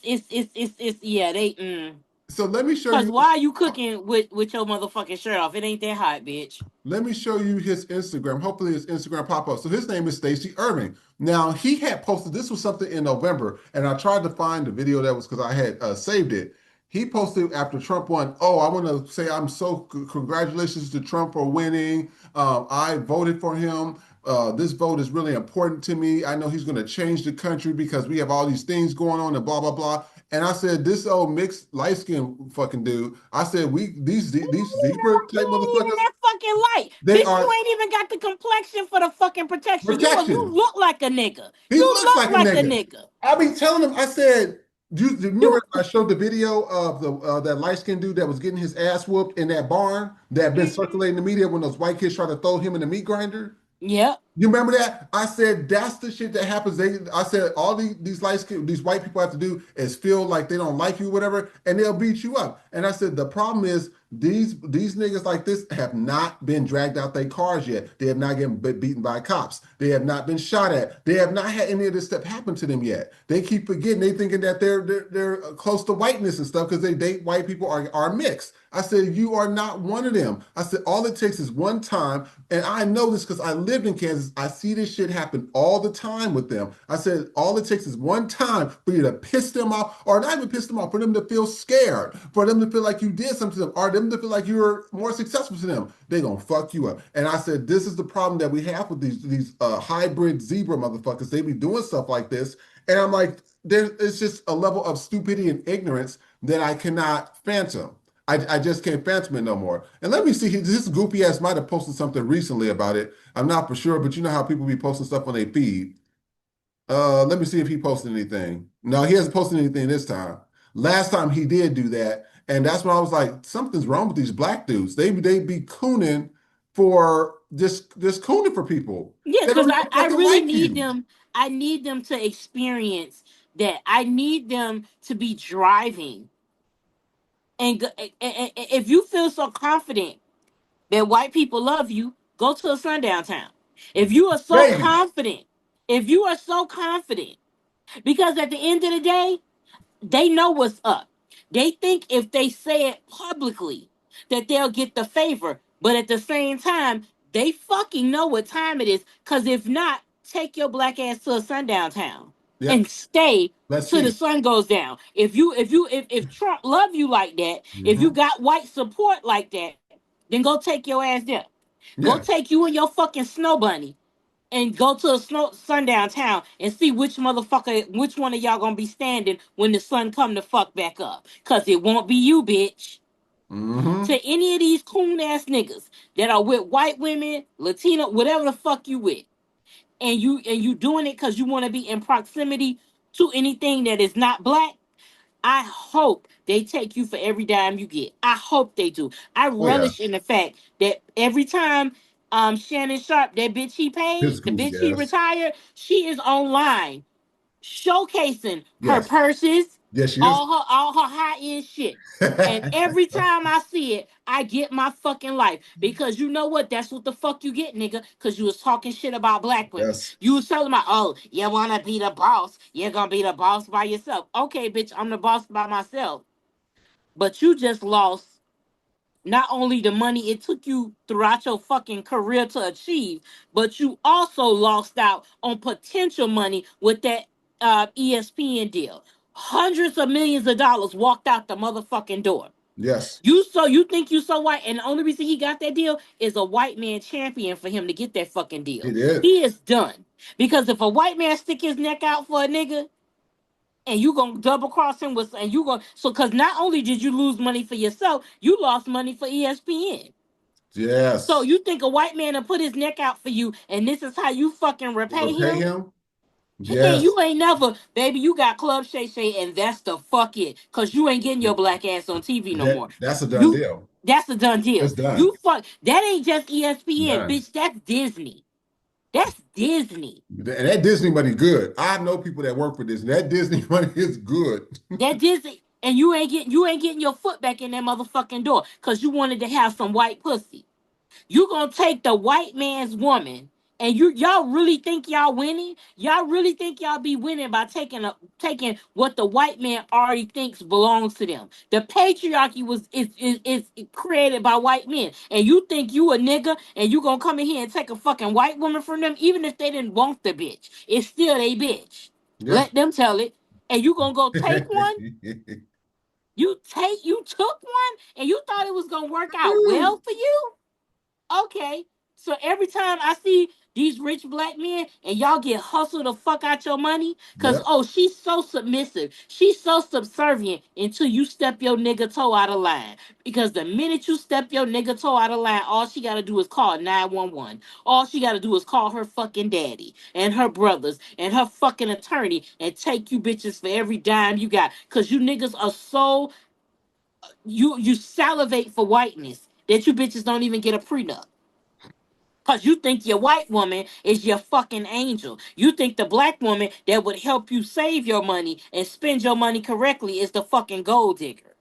yeah, they So let me show Cause you. why are you cooking with your motherfucking shirt off? It ain't that hot, bitch. Let me show you his Instagram. Hopefully his Instagram pop up. So his name is Stacey Irving. Now he had posted, this was something in November, and I tried to find the video that was because I had saved it. He posted after Trump won, oh, I want to say I'm so congratulations to Trump for winning. I voted for him. This vote is really important to me. I know he's going to change the country because we have all these things going on and blah, blah, blah. And I said, this old mixed light skinned fucking dude, I said, these zebra type You ain't even motherfuckers, that fucking light, they bitch. are You ain't even got the complexion for the fucking protection. You protection. look like a nigga. He You looks look like a like a nigga. nigga. I be telling him, I said, you You remember I showed the video of the that light skinned dude that was getting his ass whooped in that barn that had been circulating the media when those white kids tried to throw him in the meat grinder? Yep. You remember that? I said that's the shit that happens. I said all these these white people have to do is feel like they don't like you, whatever, and they'll beat you up. And I said the problem is these niggas like this have not been dragged out their cars yet. They have not been beaten by cops. They have not been shot at. They have not had any of this stuff happen to them yet. They keep forgetting. They thinking that they're close to whiteness and stuff because they date white people are mixed. I said, you are not one of them. I said, all it takes is one time. And I know this because I lived in Kansas. I see this shit happen all the time with them. I said, all it takes is one time for you to piss them off, or not even piss them off, for them to feel scared, for them to feel like you did something to them, or them to feel like you were more successful to them. They're going to fuck you up. And I said, this is the problem that we have with these hybrid zebra motherfuckers. They be doing stuff like this. And I'm like, it's just a level of stupidity and ignorance that I cannot phantom. I just can't phantom it no more. And let me see, this goopy ass might have posted something recently about it. I'm not for sure, but you know how people be posting stuff on their feed. Let me see if he posted anything. No, he hasn't posted anything this time. Last time he did do that, and that's when I was like, something's wrong with these black dudes. They be cooning for just cooning for people. Yeah, They don't because even I fucking really like need you. them. I need them to experience that. I need them to be driving. And if you feel so confident that white people love you, go to a sundown town. If you are so Baby. confident, if you are so confident, because at the end of the day, they know what's up. They think if they say it publicly that they'll get the favor, but at the same time, they fucking know what time it is. Because if not, take your black ass to a sundown town Yep. and stay Let's till the see. sun goes down. If Trump love you like that, if you Hmm. got white support like that, then go take your ass there. Go Yeah. take you and your fucking snow bunny and go to a sundown town and see which which one of y'all gonna be standing when the sun come to fuck back up. Cause it won't be you, bitch. Hmm. To any of these coon ass niggas that are with white women, Latino, whatever the fuck you with, and you doing it cause you want to be in proximity to anything that is not black. I hope they take you for every dime you get. I hope they do. I Oh yeah. relish in the fact that every time Shannon Sharp, that bitch he paid, His the goofy bitch he ass. retired, she is online showcasing her Yes. purses, Yes, she is. all her high end shit. And every time I see it, I get my fucking life. Because you know what? That's what the fuck you get, nigga. Because you was talking shit about black women. Yes. You was telling me, oh, you wanna be the boss. You're gonna be the boss by yourself. Okay, bitch, I'm the boss by myself. But you just lost not only the money it took you throughout your fucking career to achieve, but you also lost out on potential money with that ESPN deal. Hundreds of millions of dollars walked out the motherfucking door. Yes. You think you so white, and the only reason he got that deal is a white man champion for him to get that fucking He deal. did. He is done. Because if a white man stick his neck out for a nigga, and you gonna double cross him with, and you gonna, so because not only did you lose money for yourself, you lost money for ESPN. So Yes. you think a white man will put his neck out for you, and this is how you fucking repay Repay him? him? And Yes. you ain't never, baby. You got Club Shay Shay, and that's the fuck it. Cause you ain't getting your black ass on TV no more. That's a done You, deal. that's a done It's deal. done. You fuck. That ain't just ESPN, Done. bitch. That's Disney. That's Disney. And that Disney money good. I know people that work for Disney. That Disney money is good. That Disney, and you ain't getting your foot back in that motherfucking door, cause you wanted to have some white pussy. You gonna take the white man's woman, and y'all really think y'all winning? Y'all really think y'all be winning by taking what the white man already thinks belongs to them? The patriarchy is created by white men, and you think you a nigga, and you gonna come in here and take a fucking white woman from them, even if they didn't want the bitch, it's still they bitch. Yeah. Let them tell it, and you gonna go take one? You took one, and you thought it was gonna work out well for you? Okay. So every time I see these rich black men and y'all get hustled the fuck out your money, cause Yep. oh, she's so submissive, she's so subservient until you step your nigga toe out of line. Because the minute you step your nigga toe out of line, all she gotta do is call 911. All she gotta do is call her fucking daddy and her brothers and her fucking attorney and take you bitches for every dime you got. Cause you niggas are so you salivate for whiteness that you bitches don't even get a prenup. Cause you think your white woman is your fucking angel. You think the black woman that would help you save your money and spend your money correctly is the fucking gold digger.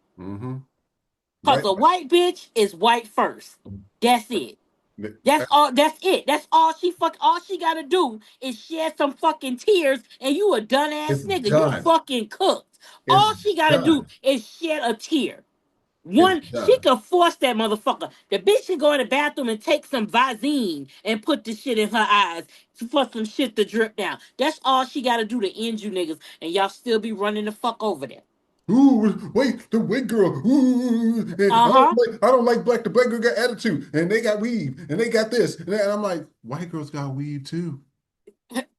Hmm. Cause right? a white bitch is white first. That's it. That's all. That's it. That's all she All she gotta do is shed some fucking tears, and you a done ass It's nigga. You done. fucking cooked. It's All she gotta do done. is shed a tear. It's She done. could force that motherfucker. The bitch can go in the bathroom and take some Visine and put the shit in her eyes for some shit to drip down. That's all she gotta do to end you niggas, and y'all still be running the fuck over there. Ooh, wait, the white girl. Ooh, and Uh huh. I don't like black. The black girl got attitude, and they got weave, and they got this. And I'm like, white girls got weave too.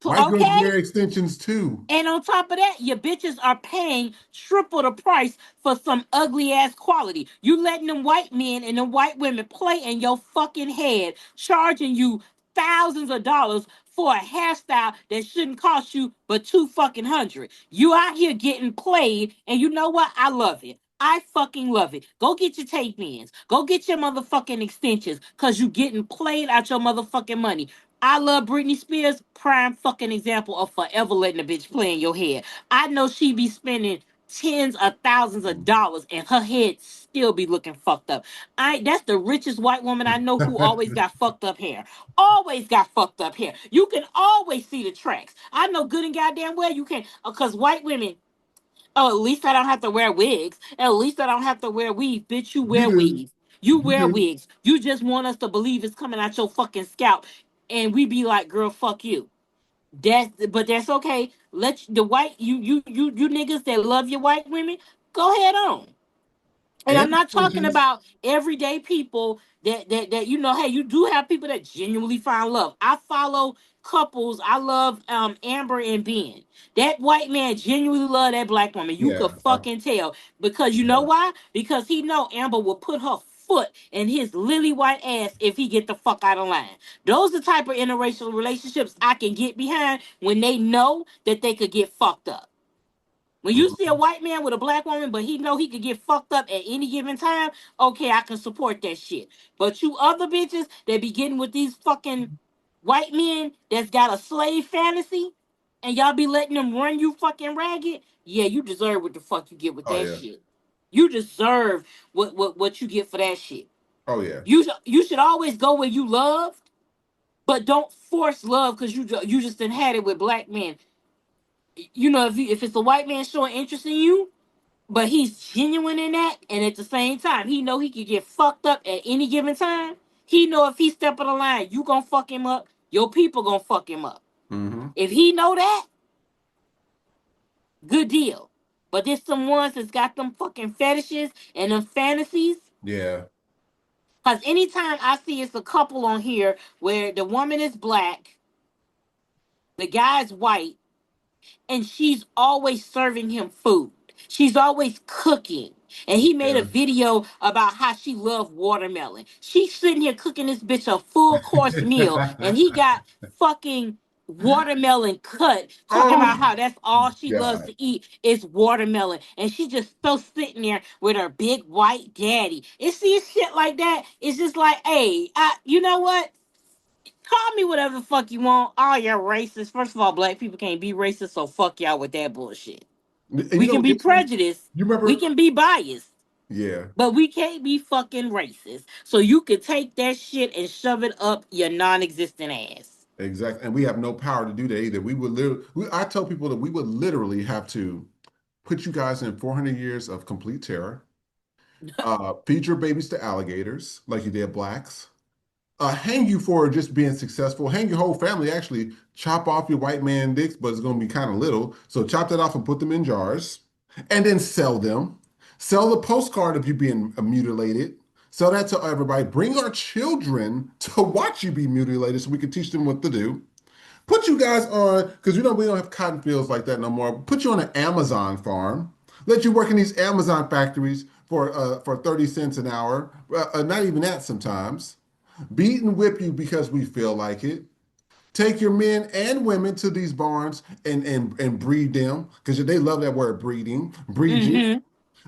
White girls Okay. wear extensions too. And on top of that, your bitches are paying triple the price for some ugly ass quality. You letting them white men and them white women play in your fucking head, charging you thousands of dollars for a hairstyle that shouldn't cost you but two fucking hundred. You out here getting played, and you know what? I love it. I fucking love it. Go get your tape ins. Go get your motherfucking extensions, cause you getting played out your motherfucking money. I love Britney Spears, prime fucking example of forever letting a bitch play in your head. I know she be spending tens of thousands of dollars and her head still be looking fucked up. That's the richest white woman I know who always got fucked up hair. Always got fucked up hair. You can always see the tracks. I know good and goddamn well you can, because white women, oh, at least I don't have to wear wigs. At least I don't have to wear weave. Bitch, you You wear do. wigs. You You wear do. wigs. You just want us to believe it's coming out your fucking scalp. And we be like, girl, fuck you. That's okay. The white you niggas that love your white women, go ahead on. And I'm And not talking extensions. about everyday people that you know, hey, you do have people that genuinely find love. I follow couples. I love Amber and Ben. That white man genuinely love that black woman. You Yeah. could fucking tell. Because you know Yeah. why? Because he know Amber will put her foot in his lily white ass if he get the fuck out of line. Those are the type of interracial relationships I can get behind when they know that they could get fucked up. When you see a Mhm. white man with a black woman, but he know he could get fucked up at any given time, okay, I can support that shit. But you other bitches that be getting with these fucking white men that's got a slave fantasy, and y'all be letting them run you fucking ragged, yeah, you deserve what the fuck you get with Oh that yeah. shit. You deserve what you get for that shit. Oh yeah. You should always go where you loved, but don't force love because you just done had it with black men. You know, if it's a white man showing interest in you, but he's genuine in that, and at the same time, he know he could get fucked up at any given time. He know if he step on the line, you gonna fuck him up. Your people gonna fuck him up. Mm-hmm. If he know that, good deal. But there's some ones that's got them fucking fetishes and them fantasies. Yeah. Cause anytime I see it's a couple on here where the woman is black, the guy's white, and she's always serving him food. She's always cooking. And he made a Yeah. video about how she loved watermelon. She's sitting here cooking this bitch a full course meal, and he got fucking watermelon cut, talking about Oh how that's all she loves God. to eat is watermelon. And she just so sitting there with her big white daddy. And see shit like that. It's just like, hey, you know what? Call me whatever the fuck you want. Oh, you're racist. First of all, black people can't be racist, so fuck y'all with that bullshit. And you We know can what be gets me? prejudiced. You We remember? can be biased. Yeah. But we can't be fucking racist. So you can take that shit and shove it up your non-existent ass. Exactly. And we have no power to do that either. We would literally, I tell people that we would literally have to put you guys in 400 years of complete terror, feed your babies to alligators like you did blacks, hang you for just being successful, hang your whole family, actually chop off your white man dicks, but it's going to be kind of little. So chop that off and put them in jars and then sell them. Sell the postcard of you being mutilated. Sell that to everybody. Bring our children to watch you be mutilated so we can teach them what to do. Put you guys on, because you know we don't have cotton fields like that no more. Put you on an Amazon farm. Let you work in these Amazon factories for 30 cents an hour. Not even that sometimes. Beat and whip you because we feel like it. Take your men and women to these barns and breed them because they love that word breeding. Breed you. Mm-hmm.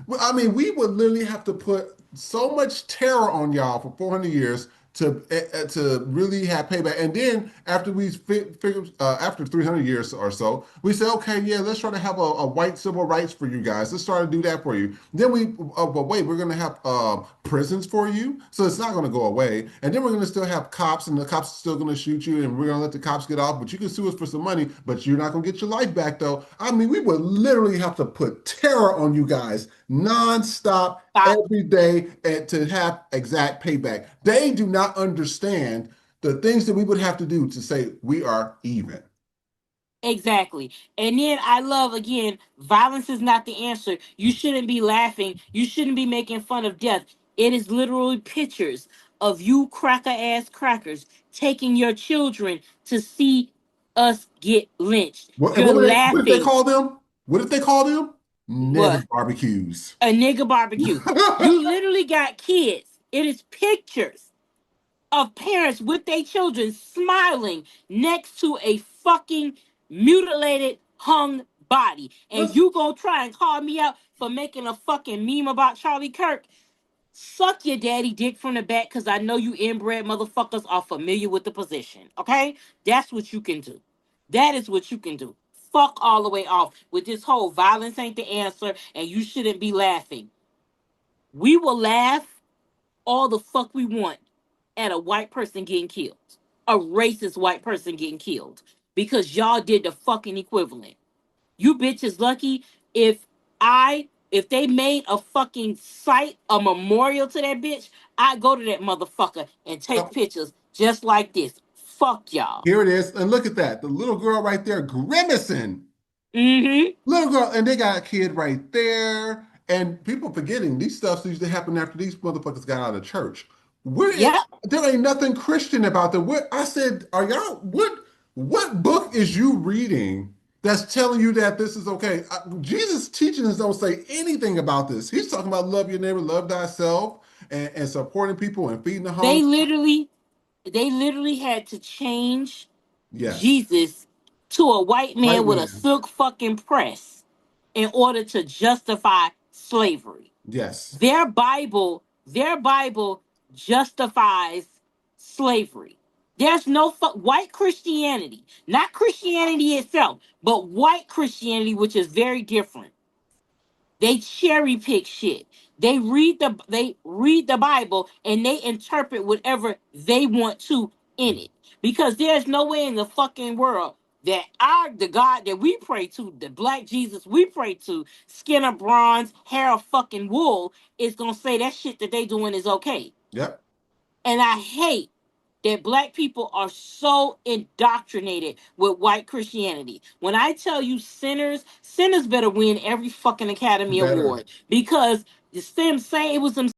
Well, I mean, we would literally have to put so much terror on y'all for 400 years. to really have payback. And then after we figure after 300 years or so, we say, okay, yeah, let's try to have a white civil rights for you guys. Let's try to do that for you. Then but wait, we're going to have prisons for you, so it's not going to go away. And then we're going to still have cops, and the cops are still going to shoot you, and we're going to let the cops get off. But you can sue us for some money, but you're not going to get your life back, though. I mean, we would literally have to put terror on you guys nonstop every day and to have exact payback. They do not understand the things that we would have to do to say we are even. Exactly. And then I love, again, violence is not the answer. You shouldn't be laughing. You shouldn't be making fun of death. It is literally pictures of you cracker ass crackers taking your children to see us get lynched. You're What if they laughing. call them? What if they call them? Nigger What? barbecues. A nigga barbecue. You literally got kids. It is pictures of parents with their children smiling next to a fucking mutilated, hung body. And you gonna try and call me out for making a fucking meme about Charlie Kirk? Suck your daddy dick from the back, because I know you inbred motherfuckers are familiar with the position. Okay? That's what you can do. That is what you can do. Fuck all the way off with this whole violence ain't the answer and you shouldn't be laughing. We will laugh all the fuck we want at a white person getting killed, a racist white person getting killed, because y'all did the fucking equivalent. You bitches lucky if they made a fucking site, a memorial to that bitch, I go to that motherfucker and take pictures just like this. Fuck y'all. Here it is. And look at that. The little girl right there grimacing. Mm-hmm. Little girl, and they got a kid right there. And people forgetting these stuff used to happen after these motherfuckers got out of church. Yep. There ain't nothing Christian about them. I said, are y'all what book is you reading that's telling you that this is okay? Jesus' teachings don't say anything about this. He's talking about love your neighbor, love thyself, and supporting people and feeding the They homeless. literally had to change Yes. Jesus to a white White man with a man. silk fucking press in order to justify slavery. Yes. Their Bible justifies slavery. There's no white Christianity, not Christianity itself, but white Christianity, which is very different. They cherry pick shit. They read the Bible and they interpret whatever they want to in it. Because there's no way in the fucking world that the God that we pray to, the black Jesus we pray to, skin of bronze, hair of fucking wool, is gonna say that shit that they doing is okay. Yep. And I hate that black people are so indoctrinated with white Christianity. When I tell you sinners better win every fucking Academy Better. Award, because the same say it was them